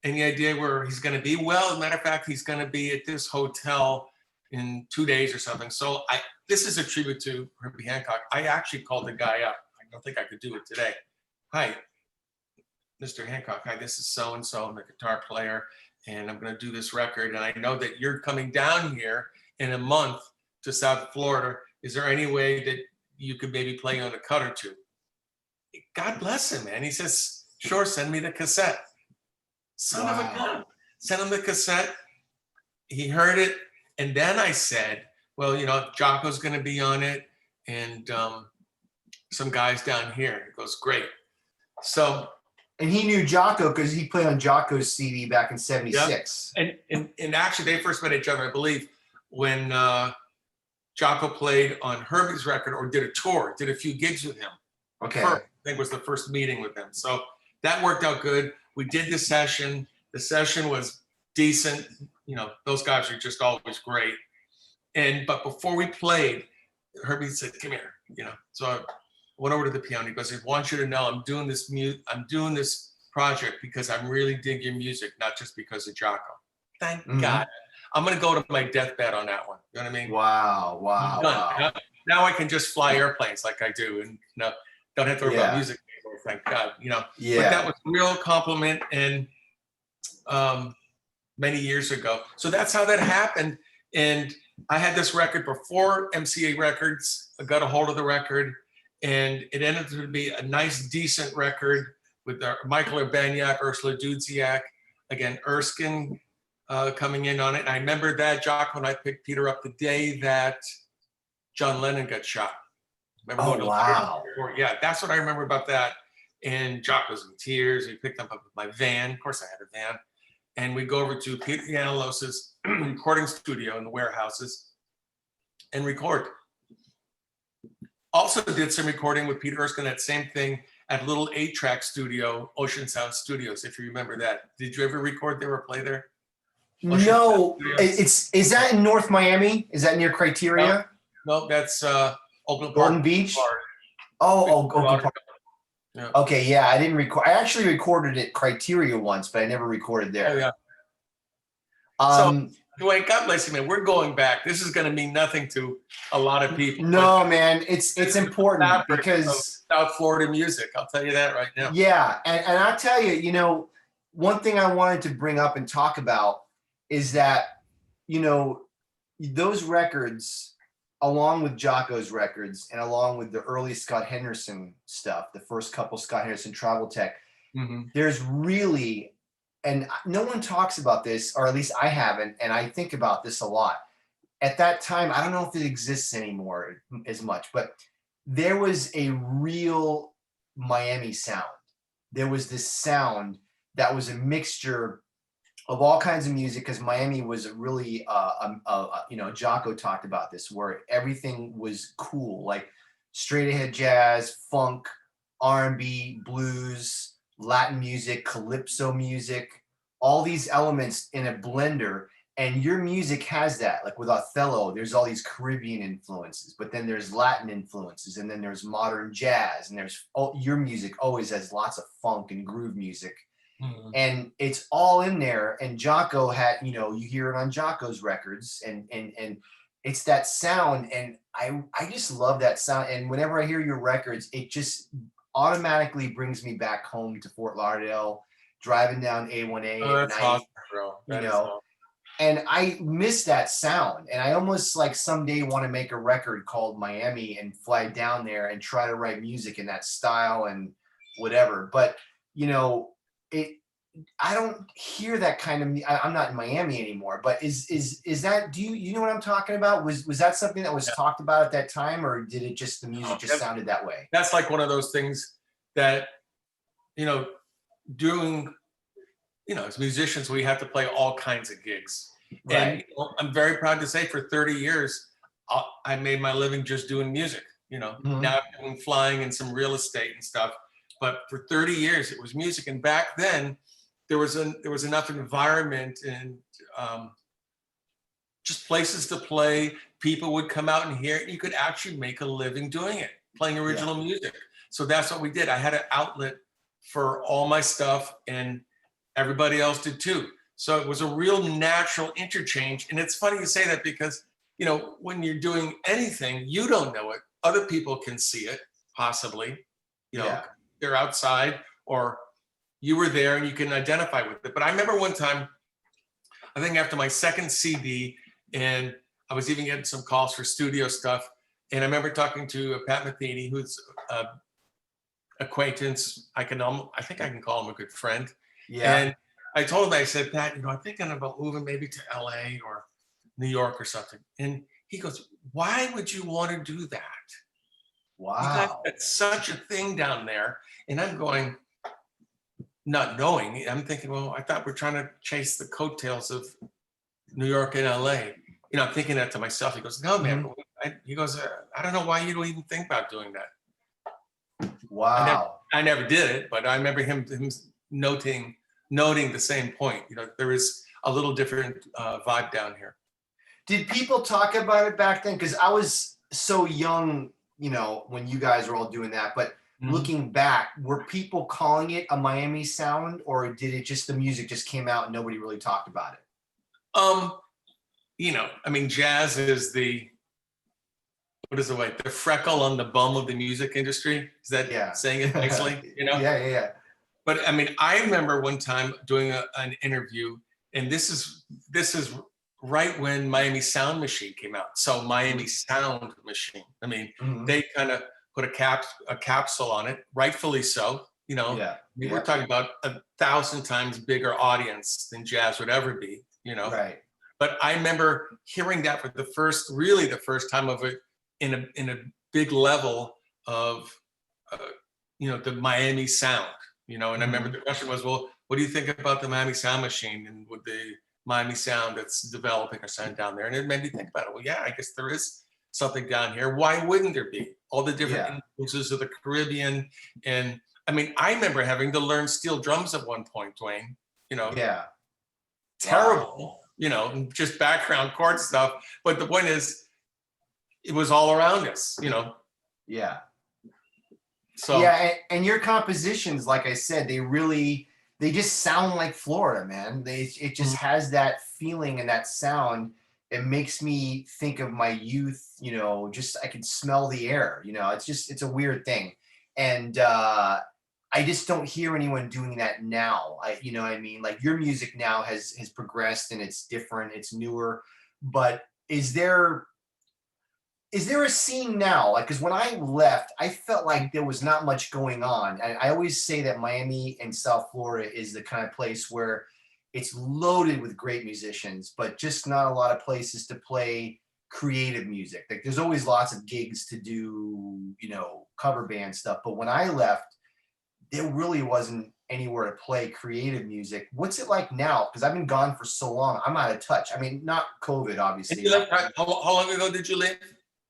any idea where he's going to be? Well, as a matter of fact, he's going to be at this hotel in 2 days or something. So this is a tribute to Herbie Hancock. I actually called the guy up. I don't think I could do it today. Hi, Mr. Hancock. Hi, this is so-and-so. I'm a guitar player, and I'm going to do this record. And I know that you're coming down here in a month to South Florida. Is there any way that you could maybe play on a cut or two? God bless him, man. He says, sure, send me the cassette. Son of a gun. Send him the cassette. He heard it. And then I said, well, you know, Jocko's going to be on it, and some guys down here. He goes, great. So, and he knew Jocko because he played on Jocko's CD back in '76. Yep. And actually, they first met each other, I believe, when Jocko played on Herbie's record or did a tour, did a few gigs with him. Okay. I think was the first meeting with them. So that worked out good. We did the session. The session was decent. You know, those guys are just always great. But before we played, Herbie said, come here, you know. So I went over to the piano. He goes, I want you to know I'm doing this project because I really dig your music, not just because of Jocko. Thank God. I'm going to go to my deathbed on that one. You know what I mean? Wow. Now I can just fly airplanes like I do, and you know, don't have to worry about music anymore, thank God. You know, but that was a real compliment, and many years ago. So that's how that happened. And I had this record before MCA Records. I got a hold of the record, and it ended up to be a nice, decent record with Michael Urbaniak, Ursula Dudziak, again, Erskine coming in on it. And I remember that Jocko and I picked Peter up the day that John Lennon got shot. Remember yeah, that's what I remember about that. And Jocko was in tears. He picked up my van. Of course, I had a van. And we go over to Peter Yanalos's recording studio in the warehouses. and record. Also did some recording with Peter Erskine, that same thing at Little 8-Track Studio, Ocean Sound Studios, if you remember that. Did you ever record there or play there? Ocean No, is that in North Miami? Is that near Criteria? No, that's Oakland Golden Park, Beach? Florida. Oakland Park. Yeah. Okay, yeah, I didn't record. I actually recorded at Criteria once, but I never recorded there. Oh, yeah. Um, so, Dwayne, God bless you, man. We're going back. This is going to mean nothing to a lot of people. No, man, it's important because South Florida music. I'll tell you that right now. Yeah, and I'll tell you, you know, one thing I wanted to bring up and talk about is that, you know, those records, along with Jocko's records and along with the early Scott Henderson stuff, the first couple Scott Henderson Travel Tech, there's really, and no one talks about this, or at least I haven't, and I think about this a lot. At that time, I don't know if it exists anymore as much, but there was a real Miami sound. There was this sound that was a mixture of all kinds of music, because Miami was really, you know, Jocko talked about this, where everything was cool, like straight ahead jazz, funk, R&B, blues, Latin music, calypso music, all these elements in a blender. And your music has that. Like with Othello, there's all these Caribbean influences, but then there's Latin influences, and then there's modern jazz, and there's your music always has lots of funk and groove music. And it's all in there. And Jocko had, you know, you hear it on Jocko's records, and it's that sound. And I just love that sound. And whenever I hear your records, it just automatically brings me back home to Fort Lauderdale, driving down A1A at night, awesome, bro. you know. And I miss that sound. And I almost like someday want to make a record called Miami and fly down there and try to write music in that style and whatever. But, you know, I don't hear that kind of, I'm not in Miami anymore, but is that, do you know what I'm talking about? Was that something that was talked about at that time, or did it just, the music just sounded that way? That's like one of those things that, you know, doing, you know, as musicians, we have to play all kinds of gigs. Right. And you know, I'm very proud to say for 30 years, I made my living just doing music, you know. Now I'm doing flying and some real estate and stuff. But for 30 years, it was music. And back then, there was enough environment and just places to play. People would come out and hear it. And you could actually make a living doing it, playing original music. So that's what we did. I had an outlet for all my stuff, and everybody else did too. So it was a real natural interchange. And it's funny you say that because, you know, when you're doing anything, you don't know it. Other people can see it, possibly. You know, they're outside, or you were there and you can identify with it. But I remember one time, I think after my second CD, and I was even getting some calls for studio stuff. And I remember talking to Pat Metheny, who's acquaintance. I think I can call him a good friend. Yeah. And I told him, I said, Pat, you know, I'm thinking about moving maybe to LA or New York or something. And he goes, why would you want to do that? Wow. You guys got such a thing down there. And I'm going, not knowing, I'm thinking, well, I thought we're trying to chase the coattails of New York and LA. You know, I'm thinking that to myself. He goes, no, man. He goes, I don't know why you don't even think about doing that. Wow. I never did it, but I remember him noting the same point. You know, there is a little different vibe down here. Did people talk about it back then? Because I was so young, you know, when you guys were all doing that. But looking back, were people calling it a Miami sound, or did it just, the music just came out and nobody really talked about it? You know, I mean, jazz is the, what is the way, the freckle on the bum of the music industry. Is that saying it nicely? You know? Yeah. But I mean, I remember one time doing an interview, and this is right when Miami Sound Machine came out. So Miami Sound Machine. I mean, they kind of put a capsule on it, rightfully so. You know, we're talking about 1,000 times bigger audience than jazz would ever be. You know, right. But I remember hearing that for the first time of it in a big level of, you know, the Miami sound. You know, and I remember the question was, well, what do you think about the Miami Sound Machine and with the Miami sound that's developing or sound down there? And it made me think about it. Well, yeah, I guess there is something down here. Why wouldn't there be? All the different Yeah. influences of the Caribbean. And I mean, I remember having to learn steel drums at one point, Dwayne, you know, Yeah. terrible, you know, and just background chord stuff. But the point is, it was all around us, you know. Yeah. So Yeah, and your compositions, like I said, they just sound like Florida, man. It just has that feeling and that sound. It makes me think of my youth, you know, just I can smell the air, you know. It's a weird thing. And I just don't hear anyone doing that now. You know what I mean? Like your music now has progressed and it's different, it's newer. But is there a scene now? Like, because when I left, I felt like there was not much going on. And I always say that Miami and South Florida is the kind of place where it's loaded with great musicians, but just not a lot of places to play creative music. Like, there's always lots of gigs to do, you know, cover band stuff. But when I left, there really wasn't anywhere to play creative music. What's it like now? Because I've been gone for so long, I'm out of touch. I mean, not COVID, and obviously. you left, how long ago did you leave?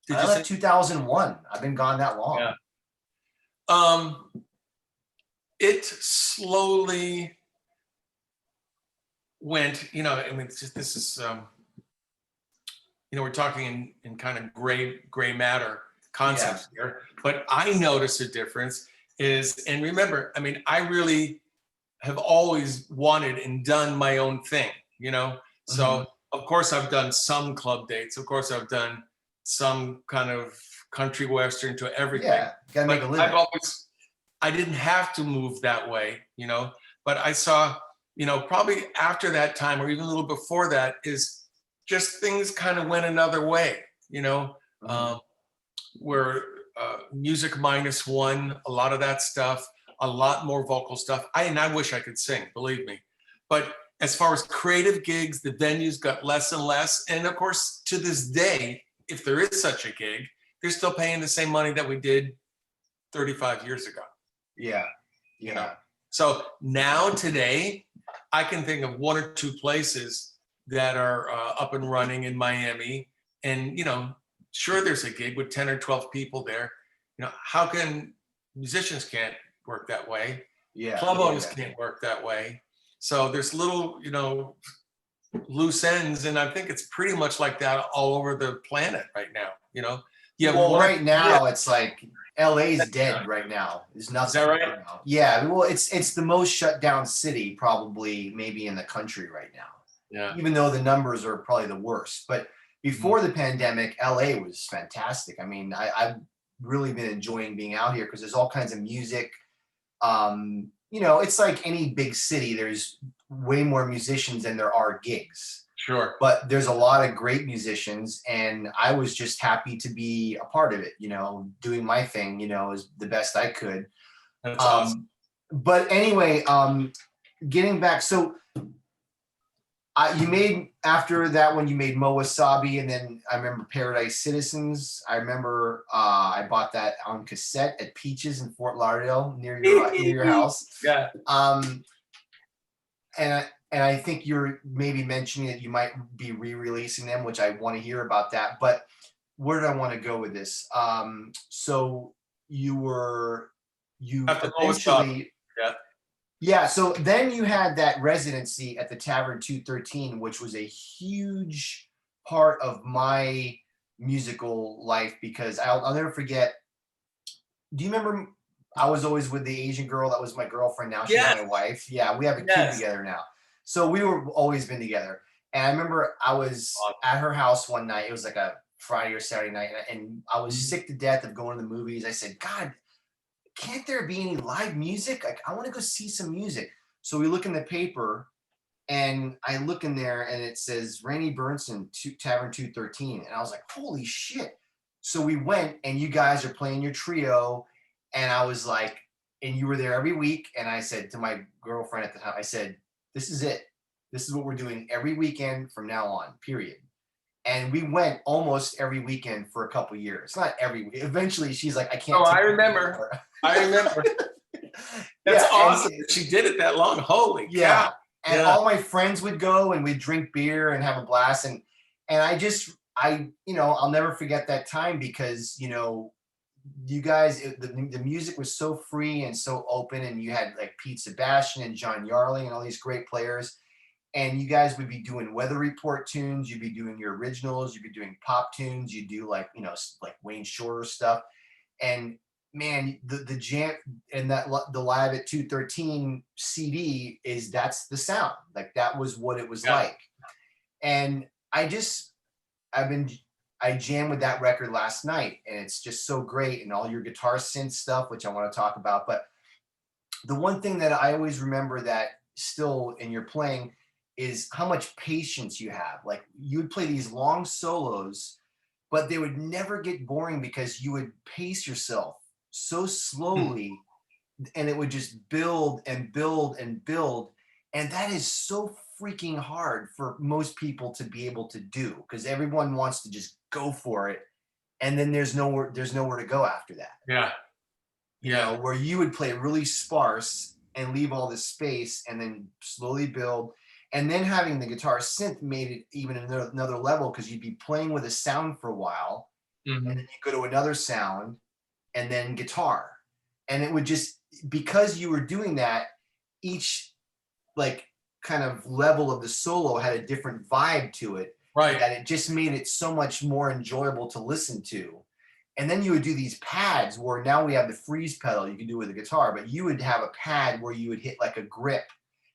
Did I you left say? 2001. I've been gone that long. Yeah. It slowly went, you know, I mean, it's just, this is, you know, we're talking in kind of gray matter concepts here, but I notice a difference is, and remember, I mean, I really have always wanted and done my own thing, you know? So of course I've done some club dates. Of course I've done some kind of country western to everything. Yeah, gotta make a living. I didn't have to move that way, you know, but I saw, you know, probably after that time or even a little before that is just things kind of went another way, you know, where music -1, a lot of that stuff, a lot more vocal stuff. I wish I could sing, believe me. But as far as creative gigs, the venues got less and less. And of course, to this day, if there is such a gig, they're still paying the same money that we did 35 years ago. Yeah. You know, so now today, I can think of 1 or 2 places that are up and running in Miami, and you know, sure, there's a gig with 10 or 12 people there. You know, how can musicians can't work that way? Yeah. Club owners can't work that way. So there's little, you know, loose ends, and I think it's pretty much like that all over the planet right now. You know, you have well, right now it's like LA's dead right now. There's nothing. Is that right? Right now. Yeah. Well, it's the most shut down city probably maybe in the country right now. Yeah. Even though the numbers are probably the worst, but before the pandemic, LA was fantastic. I mean, I've really been enjoying being out here because there's all kinds of music. You know, it's like any big city. There's way more musicians than there are gigs. Sure. But there's a lot of great musicians, and I was just happy to be a part of it, you know, doing my thing, you know, as the best I could. That's awesome. But anyway, getting back, so you made, after that one, you made Mo Wasabi, and then I remember Paradise Citizens. I remember I bought that on cassette at Peaches in Fort Lauderdale near your house. Yeah. And I think you're maybe mentioning that you might be re-releasing them, which I want to hear about that. But where did I want to go with this? So you eventually, yeah. So then you had that residency at the Tavern 213, which was a huge part of my musical life because I'll never forget. Do you remember? I was always with the Asian girl that was my girlfriend. Now she's my wife. Yeah, we have a kid together now. So we were always been together. And I remember I was at her house one night. It was like a Friday or Saturday night. And I was sick to death of going to the movies. I said, God, can't there be any live music? Like, I want to go see some music. So we look in the paper and I look in there and it says Rainy Bernsen, Tavern 213. And I was like, holy shit. So we went and you guys are playing your trio. And I was like, and you were there every week. And I said to my girlfriend at the time, I said, this is it. This is what we're doing every weekend from now on, period. And we went almost every weekend for a couple years. Not every week. Eventually she's like, I can't. Oh, I remember. I remember. That's awesome. She did it that long. Holy cow. And all my friends would go and we'd drink beer and have a blast. And I'll never forget that time because, you guys, the music was so free and so open, and you had like Pete Sebastian and John Yarling and all these great players. And you guys would be doing weather report tunes, you'd be doing your originals, you'd be doing pop tunes, you do like, like Wayne Shorter stuff. And man, the jam and the Live at 213 CD that's the sound. Like that was what it was like. And I've been I jammed with that record last night, and it's just so great, and all your guitar synth stuff, which I want to talk about. But the one thing that I always remember that still in your playing is how much patience you have. Like you would play these long solos, but they would never get boring because you would pace yourself so slowly, and it would just build and build and build. And that is so freaking hard for most people to be able to do, because everyone wants to just go for it, and then there's nowhere to go after that. Where you would play really sparse and leave all this space and then slowly build. And then having the guitar synth made it even another level, because you'd be playing with a sound for a while, and then you go to another sound and then guitar. And it would just, because you were doing that, each like kind of level of the solo had a different vibe to it. Right. That it just made it so much more enjoyable to listen to. And then you would do these pads where now we have the freeze pedal you can do with the guitar, but you would have a pad where you would hit like a grip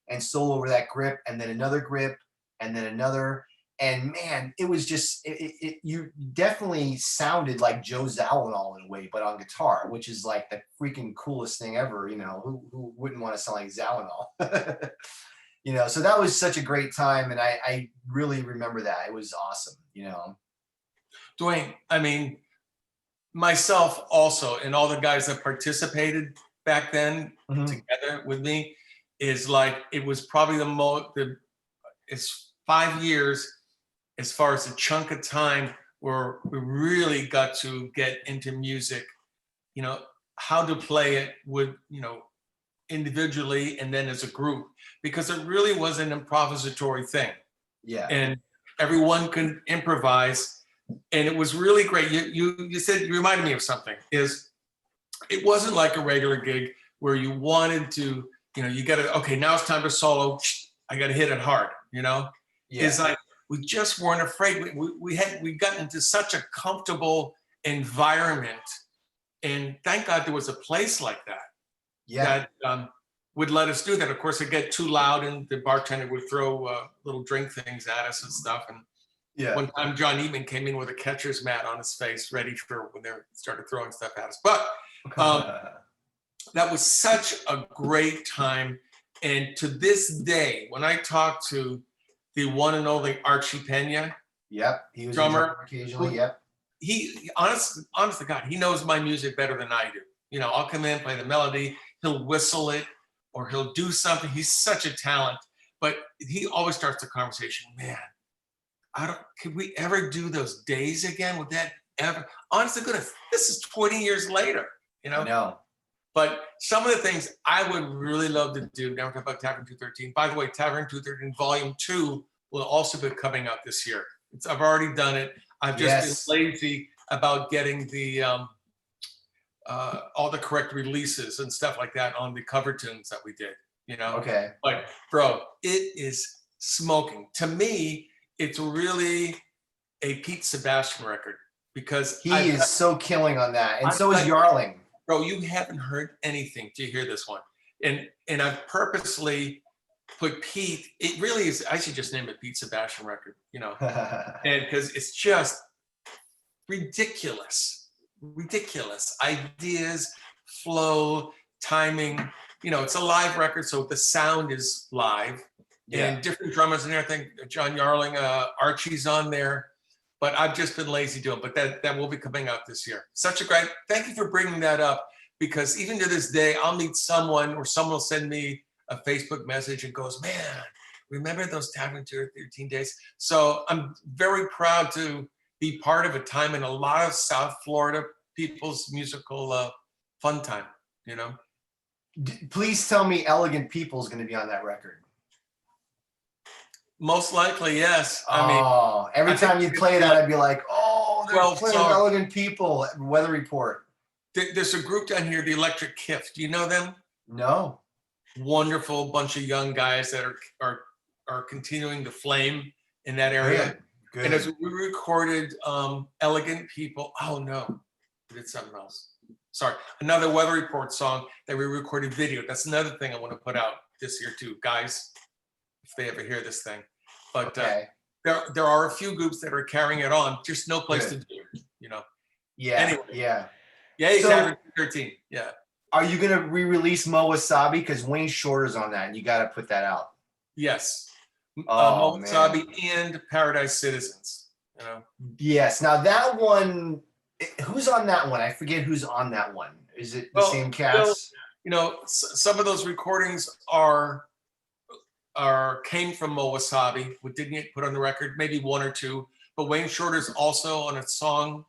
and solo over that grip, and then another grip, and then another. And man, it was just, you definitely sounded like Joe Zawinul in a way, but on guitar, which is like the freaking coolest thing ever. Who wouldn't want to sound like Zawinul? So that was such a great time, and I really remember that. It was awesome. Dwayne, I mean, myself also, and all the guys that participated back then together with me, is like, it was probably it's 5 years as far as a chunk of time where we really got to get into music, how to play it with, individually and then as a group, because it really was an improvisatory thing. Yeah. And everyone could improvise. And it was really great. You said, you reminded me of something, is it wasn't like a regular gig where you wanted to, you got to, okay, now it's time to solo. I got to hit it hard, Yeah. It's like, we just weren't afraid. We got into such a comfortable environment, and thank God there was a place like that. Yeah. That would let us do that. Of course, it'd get too loud, and the bartender would throw little drink things at us and stuff. And one time, John Eatman came in with a catcher's mat on his face, ready for when they started throwing stuff at us. But that was such a great time. And to this day, when I talk to the one and only Archie Pena, he was drummer, occasionally. He, honest to God, he knows my music better than I do. I'll come in, play the melody, he'll whistle it, or he'll do something. He's such a talent, but he always starts the conversation, man, could we ever do those days again? Would that ever? Honest to goodness, this is 20 years later, I know. But some of the things I would really love to do, now we're talking about Tavern 213. By the way, Tavern 213 Volume 2 will also be coming out this year. I've already done it. I've just been lazy about getting the all the correct releases and stuff like that on the cover tunes that we did, Okay. But bro, it is smoking. To me, it's really a Pete Sebastian record, because he is so killing on that, and so is Yarling. Bro, you haven't heard anything to hear this one. And I've purposely put Pete, it really is, I should just name it Pete Sebastian record, and because it's just ridiculous ideas, flow, timing. It's a live record, so the sound is live, and different drummers and everything. John Yarling, Archie's on there, but I've just been lazy doing. But that will be coming out this year. Such a great. Thank you for bringing that up, because even to this day, I'll meet someone, or someone will send me a Facebook message and goes, "Man, remember those Tavern 213 days?" So I'm very proud to be part of a time in a lot of South Florida people's musical fun time. Please tell me Elegant People is going to be on that record. Most likely, yes. I mean, Oh, every I think time you it's play that, like I'd be like, oh, they're 12 playing songs. Elegant People, Weather Report. There's a group down here, the Electric Kiff. Do you know them? No. Wonderful bunch of young guys that are continuing to flame in that area. Good. And as we recorded Elegant People, oh no, we did something else. Sorry, another Weather Report song that we recorded video. That's another thing I want to put out this year too, guys, if they ever hear this thing. But Okay. there are a few groups that are carrying it on, just no place to Good. do it, you know. Yeah. Anyway, Yeah. he's So, average 13. Yeah. are you gonna re-release Mo Wasabi? Because Wayne Shorter's on that, and you got to put that out. Yes. Oh Mo man. Wasabi and Paradise Citizens. You know. Yes. Now that one, who's on that one? I forget who's on that one. Is it the Well, same Bill, cast? you know, some of those recordings came from Mo Wasabi, who didn't get put on the record, maybe one or two. But Wayne Shorter's also on a song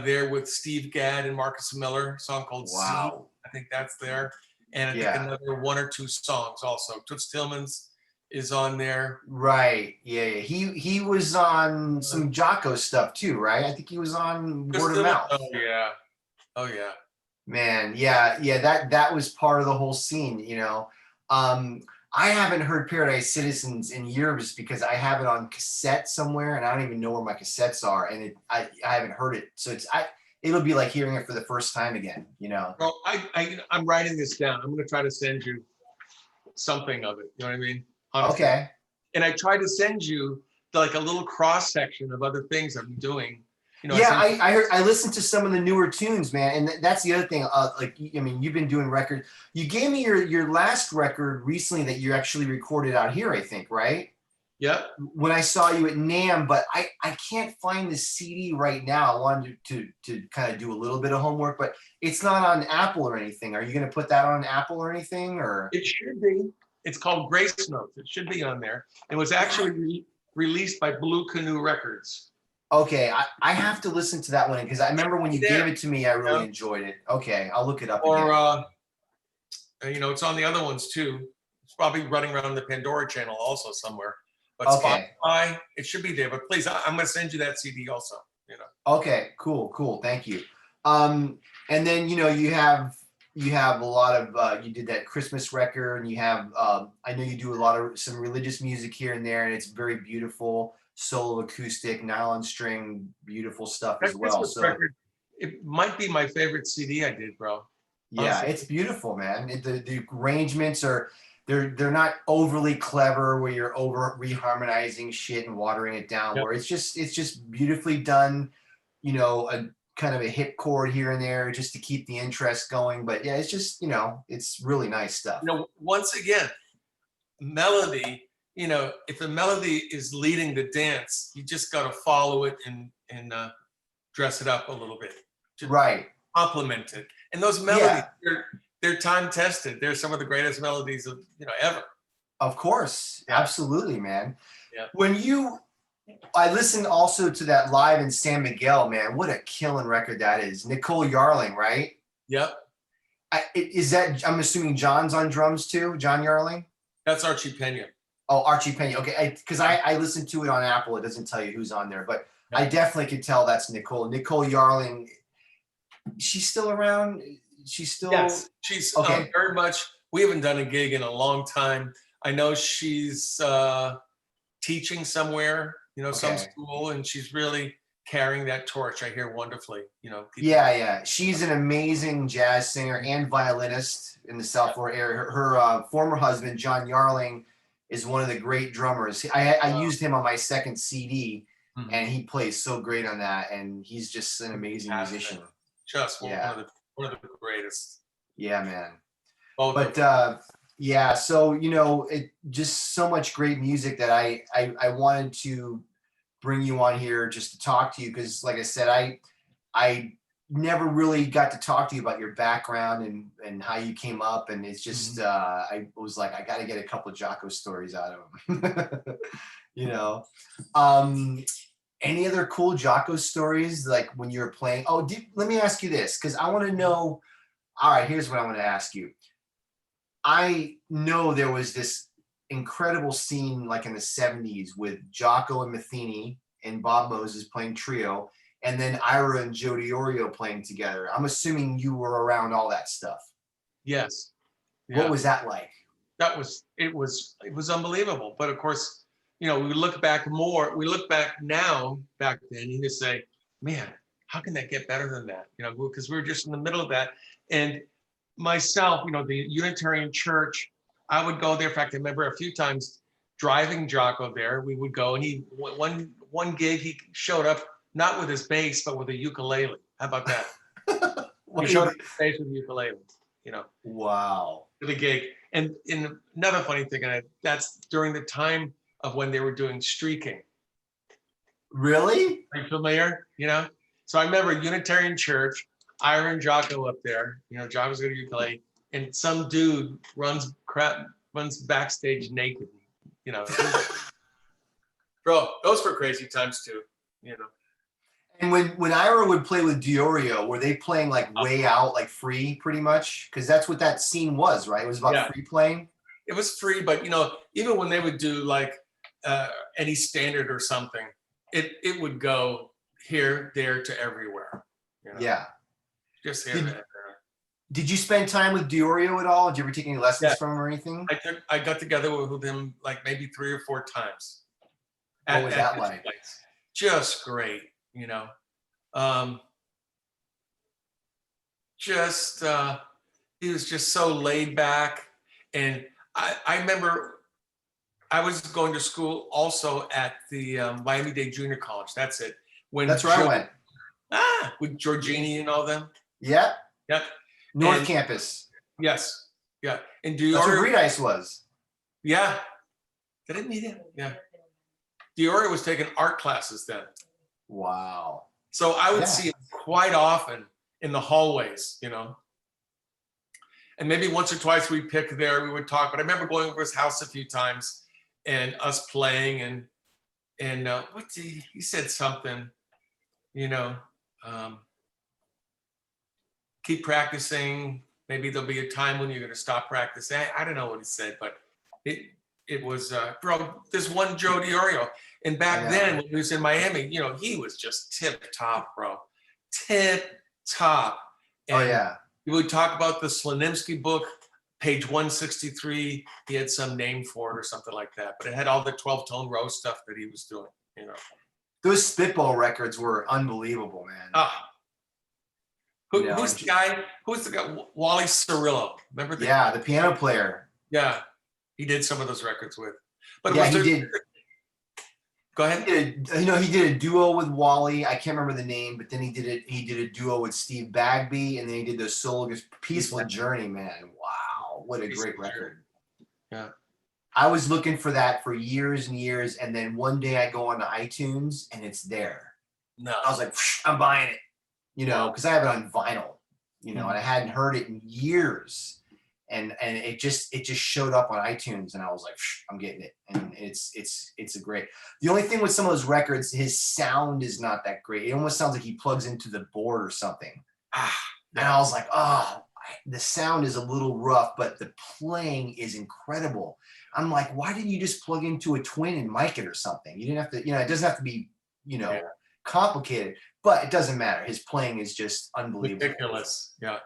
there with Steve Gadd and Marcus Miller, a song called Z. Wow. I think that's there. And I think Yeah. another one or two songs also. Toots Tillman's is on there. Right. Yeah. Yeah. He was on some Jocko stuff too, right? I think he was on Toots Word of Tillman, Mouth. oh yeah. Oh yeah. Man, yeah, yeah, that was part of the whole scene, you know. I haven't heard Paradise Citizens in years because I have it on cassette somewhere and I don't even know where my cassettes are, and I haven't heard it. So it'll be like hearing it for the first time again, you know. Well, I'm writing this down. I'm gonna try to send you something of it. You know what I mean? Honestly. Okay. And I try to send you like a little cross section of other things I'm doing. You know, Yeah, I heard, I listened to some of the newer tunes, man, and that's the other thing. Like, I mean, you've been doing record. You gave me your last record recently that you actually recorded out here, I think, right? Yep. When I saw you at NAMM, but I can't find the CD right now. I wanted to kind of do a little bit of homework, but it's not on Apple or anything. Are you going to put that on Apple or anything, or? It should be. It's called Grace Notes. It should be on there. It was actually released by Blue Canoe Records. Okay, I have to listen to that one because I remember when you gave it to me, I really enjoyed it. Okay, I'll look it up again. Or, you know, it's on the other ones too. It's probably running around the Pandora channel also somewhere. But Okay. Spotify, it should be there. But please, I'm going to send you that CD also. You know. Okay, cool. Thank you. And then you know you have a lot of you did that Christmas record, and you have I know you do a lot of some religious music here and there, and it's very beautiful. Solo acoustic, nylon string, beautiful stuff as well. So record, it might be my favorite CD I did, bro. Yeah, honestly. It's beautiful, man. The arrangements are they're not overly clever where you're over reharmonizing shit and watering it down. Yep. Where it's just beautifully done. You know, a kind of a hit chord here and there just to keep the interest going. But yeah, it's just, you know, it's really nice stuff. You know, once again, melody. You know, if the melody is leading the dance, you just got to follow it and dress it up a little bit. Just right. Complement it. And those melodies, they're time tested. They're some of the greatest melodies of, you know, ever. Of course. Yeah. Absolutely, man. Yeah. I listened also to that live in San Miguel, man. What a killing record that is. Nicole Yarling, right? Yep. Is that, I'm assuming John's on drums too? John Yarling? That's Archie Pena. Oh, Archie Pena. Okay, because I listened to it on Apple. It doesn't tell you who's on there, but I definitely could tell that's Nicole. Nicole Yarling. She's still around. She's still. Yes, she's very much. We haven't done a gig in a long time. I know she's teaching somewhere, you know, some school, and she's really carrying that torch. I hear wonderfully, you know. Yeah. She's an amazing jazz singer and violinist in the South Florida area. Her former husband, John Yarling, is one of the great drummers. I used him on my second CD, and he plays so great on that. And he's just an amazing musician. Just one of the greatest. Yeah, man. But yeah, so you know, it just so much great music that I wanted to bring you on here just to talk to you because, like I said, I never really got to talk to you about your background and how you came up, and it's just I was like, I got to get a couple of Jocko stories out of him. You know, any other cool Jocko stories like when you were playing? Oh, let me ask you this because I want to know. All right, here's what I want to ask you. I know there was this incredible scene like in the 70s with Jocko and Metheny and Bob Moses playing trio, and then Ira and Joe DiOrio playing together. I'm assuming you were around all that stuff. Yes. What Yeah. was that like? It was unbelievable. But of course, we look back now, back then, you just say, man, how can that get better than that? Because we were just in the middle of that. And myself, the Unitarian Church, I would go there. In fact, I remember a few times driving Jocko there. We would go, and one gig he showed up not with his bass but with a ukulele. How about that? He showed up with bass with a ukulele. Wow. To the gig. And another funny thing, and that's during the time of when they were doing streaking. Really? Are you familiar? So I remember Unitarian Church, Ira and Jocko up there. Jocko's going to ukulele, and some dude runs backstage naked. Bro, those were crazy times too. And when Ira would play with DiOrio, were they playing like way out, like free, pretty much? Because that's what that scene was, right? It was about free playing. It was free, but even when they would do like any standard or something, it would go here, there, to everywhere. Yeah. Just here, there. Did you spend time with DiOrio at all? Did you ever take any lessons from him or anything? I got together with him like maybe 3 or 4 times. What was that like? Place. Just great, he was just so laid back. And I remember I was going to school also at the Miami-Dade Junior College. That's it. That's where I went. With Giorgini and all them. Yeah. Yep. North Campus. Yes. Yeah. And that's where Greed Ice was. Yeah. Did I meet him? Yeah. DiOrio was taking art classes then. Wow. So I would see him quite often in the hallways, And maybe once or twice we'd pick there, we would talk. But I remember going over his house a few times and us playing and what did he said something, keep practicing. Maybe there'll be a time when you're going to stop practicing. I don't know what he said, but it was, bro, this one Joe DiOrio. And back then when he was in Miami, he was just tip top, bro. Tip top. And we would talk about the Slanimsky book, page 163. He had some name for it or something like that, but it had all the 12-tone row stuff that he was doing, Those Spitball records were unbelievable, man. Who's the guy? Wally Cirillo. Remember that? Yeah, the piano player. Yeah, he did some of those records with. But he did. Go ahead. He did a duo with Wally. I can't remember the name, but then he did a duo with Steve Bagby, and then he did the solo Peaceful Journey, man. Wow, what a great record. Yeah. I was looking for that for years and years, and then one day I go on to iTunes and it's there. No. I was like, I'm buying it, because I have it on vinyl, and I hadn't heard it in years. And it just showed up on iTunes, and I was like, I'm getting it. And it's a great. The only thing with some of those records, his sound is not that great. It almost sounds like he plugs into the board or something. And I was like, the sound is a little rough, but the playing is incredible. I'm like, why didn't you just plug into a twin and mic it or something? You didn't have to, it doesn't have to be, complicated, but it doesn't matter. His playing is just unbelievable. Ridiculous. Yeah.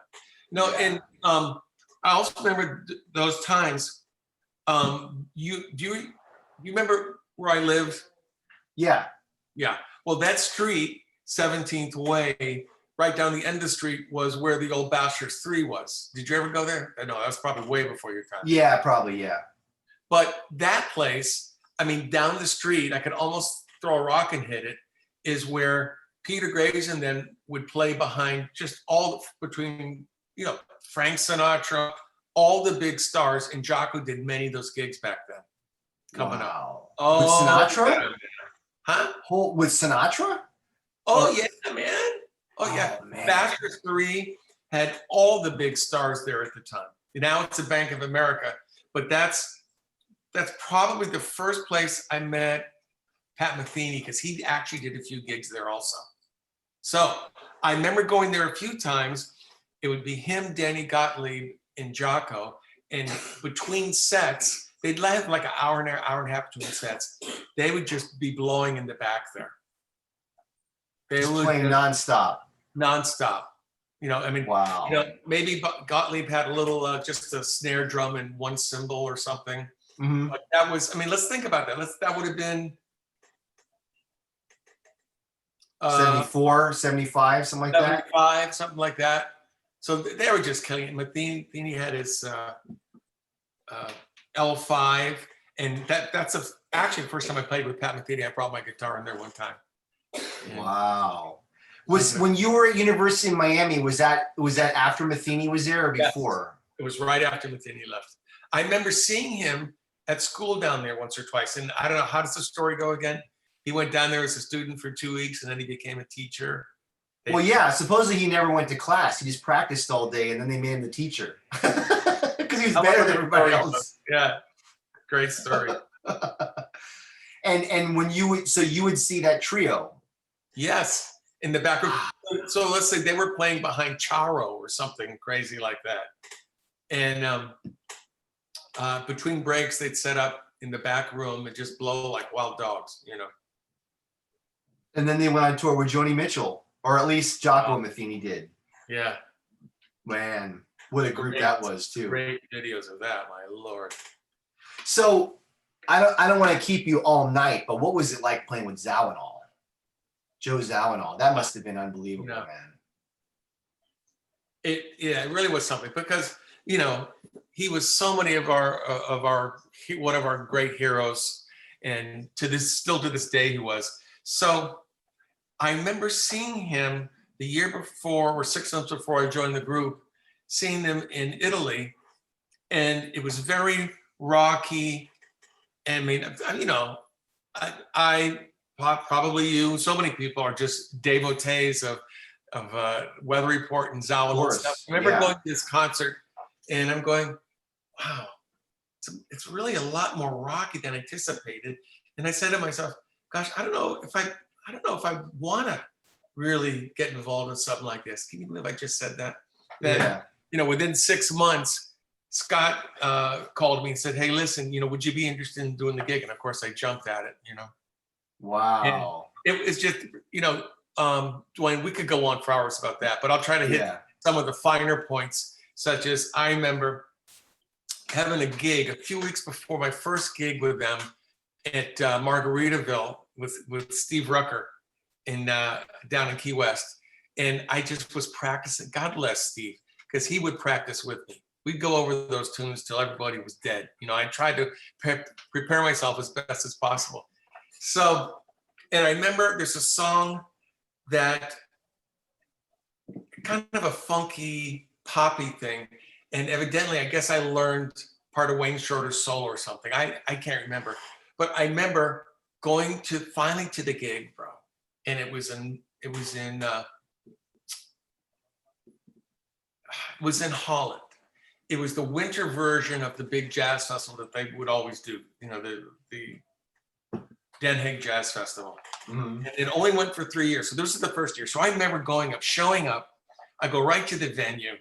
And I also remember those times. You remember where I lived? Yeah. Yeah. Well, that street, 17th Way, right down the end of the street was where the old Bachelor's 3 was. Did you ever go there? No, that was probably way before your time. Yeah, probably, yeah. But that place, down the street, I could almost throw a rock and hit it, is where Peter Graves and then would play behind just between Frank Sinatra, all the big stars, and Jocko did many of those gigs back then. Coming up. Oh, with Sinatra? Man. Huh? With Sinatra? Yeah, man. Yeah. Man. Bachelor's 3 had all the big stars there at the time. Now it's a Bank of America, but that's probably the first place I met Pat Metheny, because he actually did a few gigs there also. So I remember going there a few times. It would be him, Danny Gottlieb, and Jocko. And between sets, they'd have like an hour and a half between sets. They would just be blowing in the back there. They Just would playing nonstop. nonstop. You know, I mean, Wow. you know, maybe Gottlieb had a little, just a snare drum and one cymbal or something. Mhm. But that was, I mean, let's think about that. That would have been 74, 75, something like that. 75, something like that. So they were just killing it. Matheny had his L5, and that's actually the first time I played with Pat Metheny. I brought my guitar in there one time. And Wow. When you were at University of Miami, was that after Metheny was there or before? Yes, it was right after Metheny left. I remember seeing him at school down there once or twice, and I don't know, how does the story go again? He went down there as a student for 2 weeks, and then he became a teacher. Well, yeah, supposedly he never went to class. He just practiced all day, and then they made him the teacher because he was better than everybody else. Yeah, great story. And when you would see that trio. Yes, in the back room. So let's say they were playing behind Charo or something crazy like that. And between breaks, they'd set up in the back room and just blow like wild dogs, you know. And then they went on tour with Joni Mitchell, or at least Giacomo Metheny did. Yeah. Man, what a group that was too. Great videos of that, my Lord. So I don't want to keep you all night, but what was it like playing with Zawinul? Joe Zawinul. That must have been unbelievable, man. It really was something, because, you know, he was so many of our one of our great heroes, and still to this day he was. So I remember seeing him the year before, or 6 months before I joined the group, seeing them in Italy, and it was very rocky. I mean, you know, I probably you, so many people are just devotees of Weather Report and Zawinul stuff. I remember going to this concert, and I'm going, wow, it's really a lot more rocky than anticipated. And I said to myself, gosh, I don't know if I want to really get involved in something like this. Can you believe I just said that? Then, you know, within 6 months, Scott called me and said, hey, listen, you know, would you be interested in doing the gig? And of course I jumped at it, you know. Wow. And it was just, you know, Dwayne, we could go on for hours about that, but I'll try to hit some of the finer points, such as I remember having a gig a few weeks before my first gig with them at Margaritaville with Steve Rucker down in Key West. And I just was practicing. God bless Steve, because he would practice with me. We'd go over those tunes till everybody was dead. You know, I tried to prepare myself as best as possible. So, and I remember there's a song that kind of a funky poppy thing. And evidently, I guess I learned part of Wayne Shorter's solo or something. I can't remember. But I remember going finally to the gig, bro. And it was in Holland. It was the winter version of the big jazz festival that they would always do, you know, the Den Haag Jazz Festival. Mm-hmm. And it only went for 3 years. So this is the first year. So I remember showing up. I go right to the venue.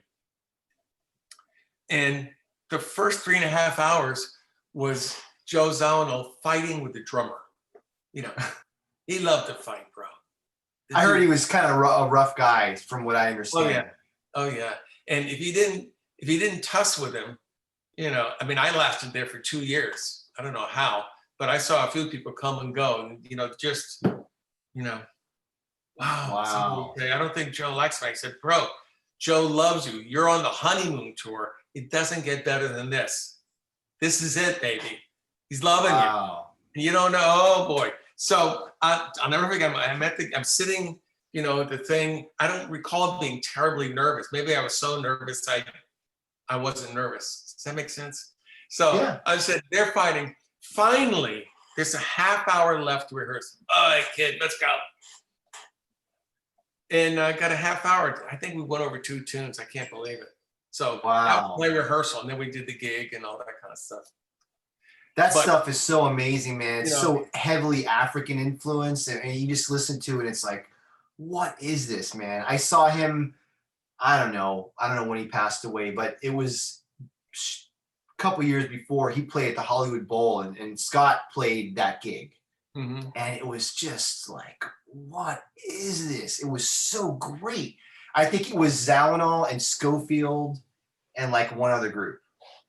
And the first 3.5 hours was Joe Zawinul fighting with the drummer. You know, he loved to fight, bro. I heard he was kind of a rough guy, from what I understand. Oh yeah. And if you didn't tuss with him, you know, I mean, I lasted there for 2 years. I don't know how, but I saw a few people come and go, and you know, just, you know, wow. I don't think Joe likes me. I said, bro, Joe loves you. You're on the honeymoon tour. It doesn't get better than this. This is it, baby. He's loving you. And you don't know. Oh boy. So I'll never forget. I'm sitting, you know, at the thing. I don't recall being terribly nervous. Maybe I was so nervous I wasn't nervous. Does that make sense? So I said, they're fighting. Finally, there's a half hour left to rehearse. All right, kid, let's go. And I got a half hour. I think we went over 2 tunes. I can't believe it. So that was my rehearsal, and then we did the gig and all that kind of stuff. That stuff is so amazing, man. It's so heavily African influence, and you just listen to it. It's like, what is this, man? I saw him. I don't know when he passed away, but it was couple years before, he played at the Hollywood Bowl, and Scott played that gig. Mm-hmm. And it was just like, what is this? It was so great. I think it was Zawinul and Schofield and like one other group.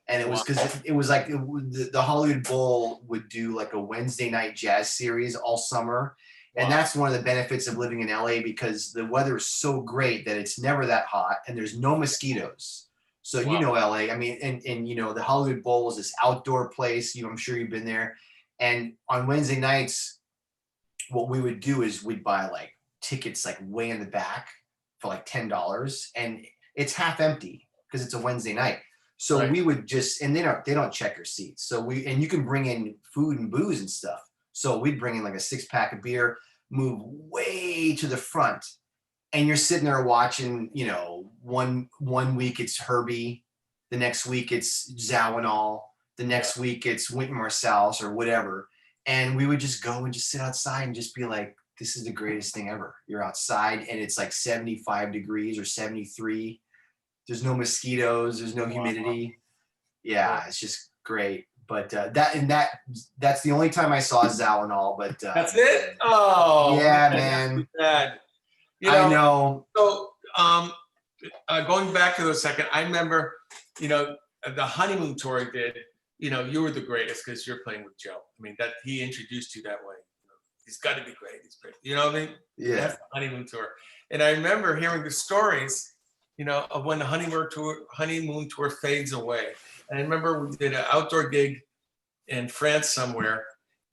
And it was because it was like the Hollywood Bowl would do like a Wednesday night jazz series all summer. And that's one of the benefits of living in LA, because the weather is so great that it's never that hot and there's no mosquitoes. So, you know, LA, I mean, and you know, the Hollywood Bowl is this outdoor place, you know, I'm sure you've been there. And on Wednesday nights, what we would do is we'd buy like tickets like way in the back for like $10, and it's half empty because it's a Wednesday night. So we would just, and they don't check your seats. So and you can bring in food and booze and stuff. So we'd bring in like a 6-pack of beer, move way to the front, and you're sitting there watching, you know, one week it's Herbie, the next week it's Zawinul, the next week it's Wynton Marsalis or whatever. And we would just go and just sit outside and just be like, this is the greatest thing ever. You're outside and it's like 75 degrees or 73. There's no mosquitoes. There's no humidity. Yeah, it's just great. But that's the only time I saw Zawinul. But that's it. Oh, yeah, man. You know, I know. So going back to the second, I remember, you know, the honeymoon tour I did. You know, you were the greatest because you're playing with Joe. I mean, that he introduced you that way. You know, he's got to be great. He's great. You know what I mean? Yeah. That's the honeymoon tour. And I remember hearing the stories, you know, of when the honeymoon tour fades away. And I remember we did an outdoor gig in France somewhere,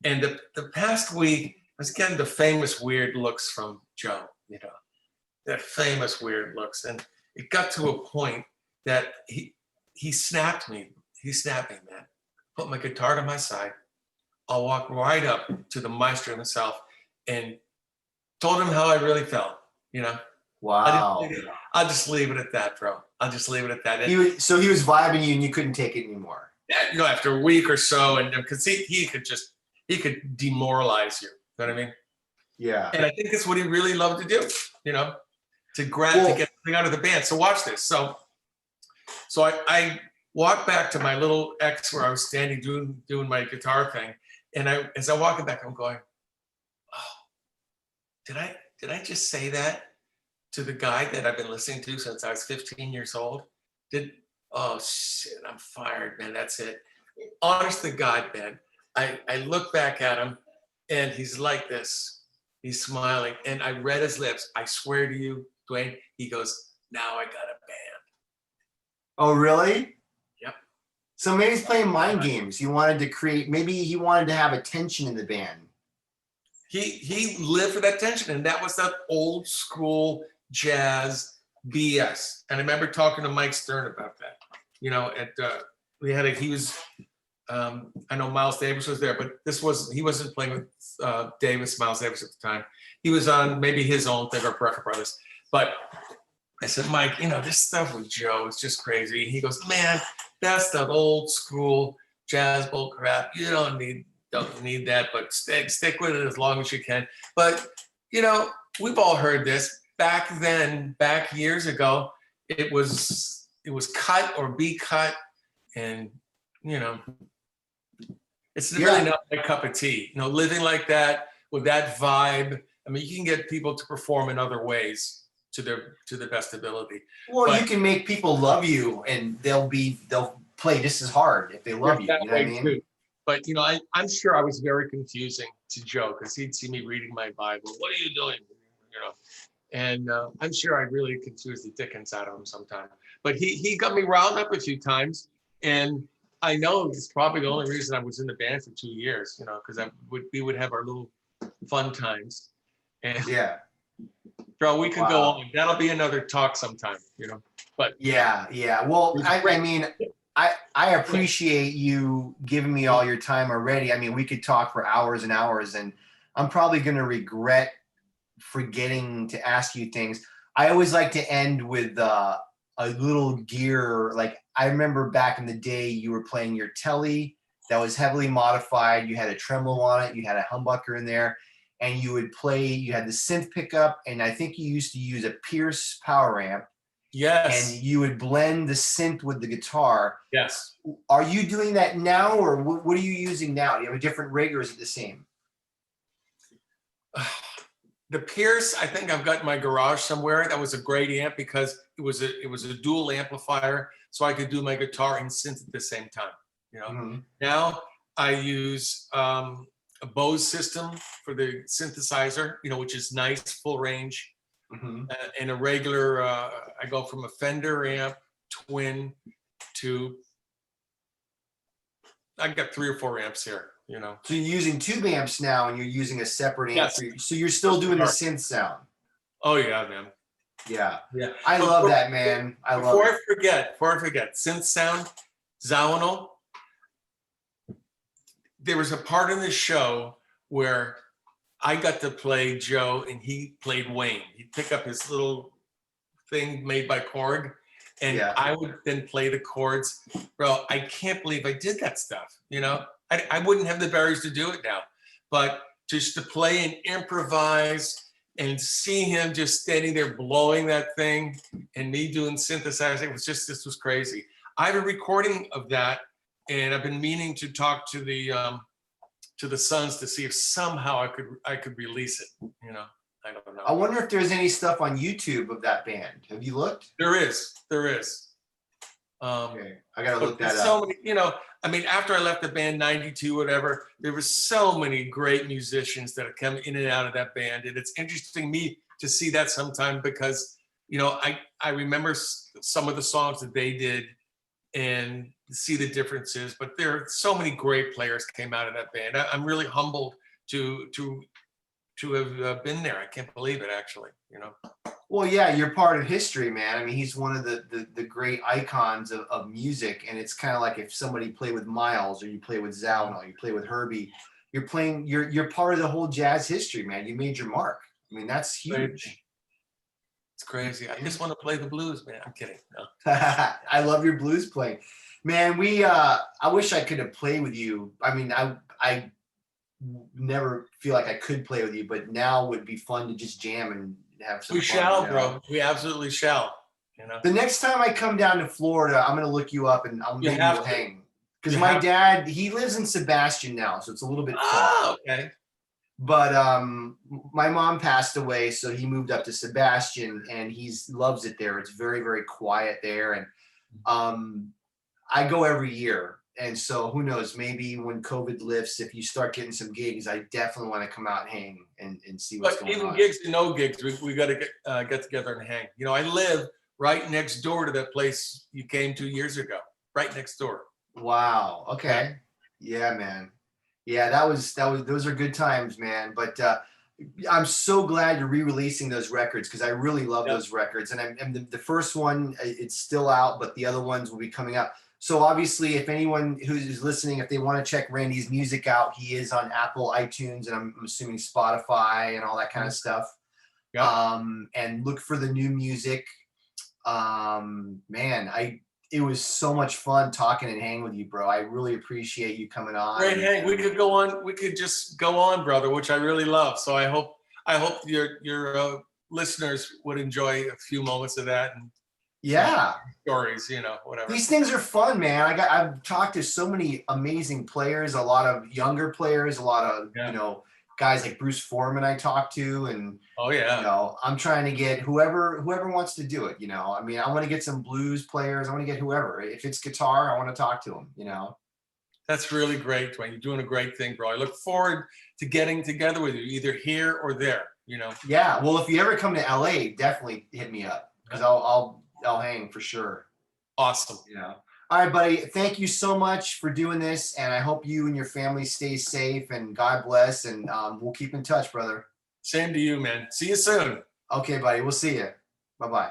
and the past week I was getting the famous weird looks from Joe. You know, that famous weird looks, and it got to a point that he snapped me. He snapped me, man. Put my guitar to my side. I'll walk right up to the maestro himself and told him how I really felt, you know? Wow. I'll just leave it at that, bro. I'll just leave it at that. So he was vibing you and you couldn't take it anymore. Yeah, you know, after a week or so, and because he could demoralize you. You know what I mean? Yeah. And I think that's what he really loved to do, you know, to get something out of the band. So watch this. So I walked back to my little X where I was standing doing my guitar thing, and as I walk back, I'm going, oh, did I just say that to the guy that I've been listening to since I was 15 years old? Oh shit, I'm fired, man. That's it. Honest to God, man. I look back at him and he's like this. He's smiling, and I read his lips. I swear to you, Dwayne, he goes, now I got a band. Oh, really? Yep. So maybe he's playing mind games. Maybe he wanted to have a tension in the band. He lived for that tension, and that was that old school jazz BS. And I remember talking to Mike Stern about that. You know, I know Miles Davis was there, but he wasn't playing with Miles Davis at the time. He was on maybe his own thing or Brecker Brothers. But I said, Mike, you know, this stuff with Joe is just crazy. He goes, man, that's the old school jazz bull crap. You don't need that, but stick with it as long as you can. But, you know, we've all heard this. Back years ago, it was cut or be cut, and you know, it's really not my cup of tea. You know, living like that with that vibe. I mean, you can get people to perform in other ways to the best ability. Well, you can make people love you, and they'll play just as hard if they love you. You know what I mean? Too. But you know, I'm sure I was very confusing to Joe because he'd see me reading my Bible. What are you doing? You know. And I'm sure I really confused the dickens out of him sometime. But he got me riled up a few times. And I know it's probably the only reason I was in the band for 2 years, you know, because we would have our little fun times. And yeah. Bro, we could go on. That'll be another talk sometime, you know. But yeah. Well, I mean, I appreciate you giving me all your time already. I mean, we could talk for hours and hours, and I'm probably going to regret forgetting to ask you things. I always like to end with a little gear. Like, I remember back in the day, you were playing your Telly that was heavily modified. You had a tremolo on it. You had a humbucker in there, and you had the synth pickup. And I think you used to use a Pierce power amp, and Yes. you would blend the synth with the guitar. Yes. Are you doing that now, or what are you using now? Do you have a different rig, or is it the same? The Pierce, I think I've got in my garage somewhere. That was a great amp because it was a dual amplifier, so I could do my guitar and synth at the same time. You know. Mm-hmm. Now I use a Bose system for the synthesizer, you know, which is nice, full range, Mm-hmm. and a regular. I go from a Fender amp twin to I got 3 or 4 amps here. You know. So you're using tube amps now, and you're using a separate amp. Yes. So you're still doing the synth sound. Oh yeah, man. Yeah. Yeah. I love that, man. I love it. Before I forget, synth sound, Zawinul. There was a part in the show where I got to play Joe and he played Wayne. He'd pick up his little thing made by Korg, and Yeah. I would then play the chords. Bro, I can't believe I did that stuff. You know, I wouldn't have the barriers to do it now, but just to play and improvise and see him just standing there blowing that thing and me doing synthesizing, it was just, this was crazy. I have a recording of that, and I've been meaning to talk to the Sons to see if somehow I could release it. You know, I don't know. I wonder if there's any stuff on YouTube of that band. Have you looked? There is. Okay, I gotta look that there's up. so many, you know, I mean, after I left the band, 92, whatever, there was so many great musicians that have come in and out of that band. And it's interesting me to see that sometime because, you know, I remember some of the songs that they did and see the differences, but there are so many great players came out of that band. I'm really humbled to have been there. I can't believe it, actually, you know. Well, yeah, you're part of history, man. I mean, he's one of the great icons of music, and it's kind of like if somebody played with Miles, or you play with Zawinul, you play with Herbie, you're part of the whole jazz history, man. You made your mark. I mean, that's huge. It's crazy. I just want to play the blues, man. I'm kidding. No. I love your blues playing, man. I wish I could have played with you. I mean, I never feel like I could play with you, but now would be fun to just jam and have some We fun, shall, you know? bro. We absolutely shall. You know. The next time I come down to Florida, I'm gonna look you up and maybe we'll hang. Because my dad, he lives in Sebastian now, so it's a little bit far. Oh, okay. But my mom passed away, so he moved up to Sebastian, and he loves it there. It's very, very quiet there, and I go every year. And so who knows, maybe when COVID lifts, if you start getting some gigs, I definitely want to come out and hang and see what's going on. Even gigs to no gigs, we got to get together and hang. You know, I live right next door to that place you came to years ago, right next door. Wow. Okay. Yeah, man. Yeah, those are good times, man. But I'm so glad you're re-releasing those records because I really love those records. And the first one, it's still out, but the other ones will be coming out. So obviously, if anyone who's listening, if they want to check Randy's music out, he is on Apple, iTunes, and I'm assuming Spotify and all that kind of stuff. Yeah. And look for the new music. Man, it was so much fun talking and hanging with you, bro. I really appreciate you coming on. Great, Hank. We could go on. We could just go on, brother, which I really love. So I hope your listeners would enjoy a few moments of that. And yeah, stories, you know, whatever. These things are fun, man. I've talked to so many amazing players, a lot of younger players, a lot of you know, guys like Bruce Foreman I talked to, and you know, I'm trying to get whoever wants to do it, you know. I mean, I want to get some blues players, I want to get whoever. If it's guitar, I want to talk to them, you know. That's really great, Dwayne. You're doing a great thing, bro. I look forward to getting together with you, either here or there, you know. Yeah, well, if you ever come to LA, definitely hit me up because I'll hang for sure. Awesome. You know. All right, buddy. Thank you so much for doing this, and I hope you and your family stay safe, and God bless, and we'll keep in touch, brother. Same to you, man. See you soon. Okay, buddy. We'll see you. Bye-bye.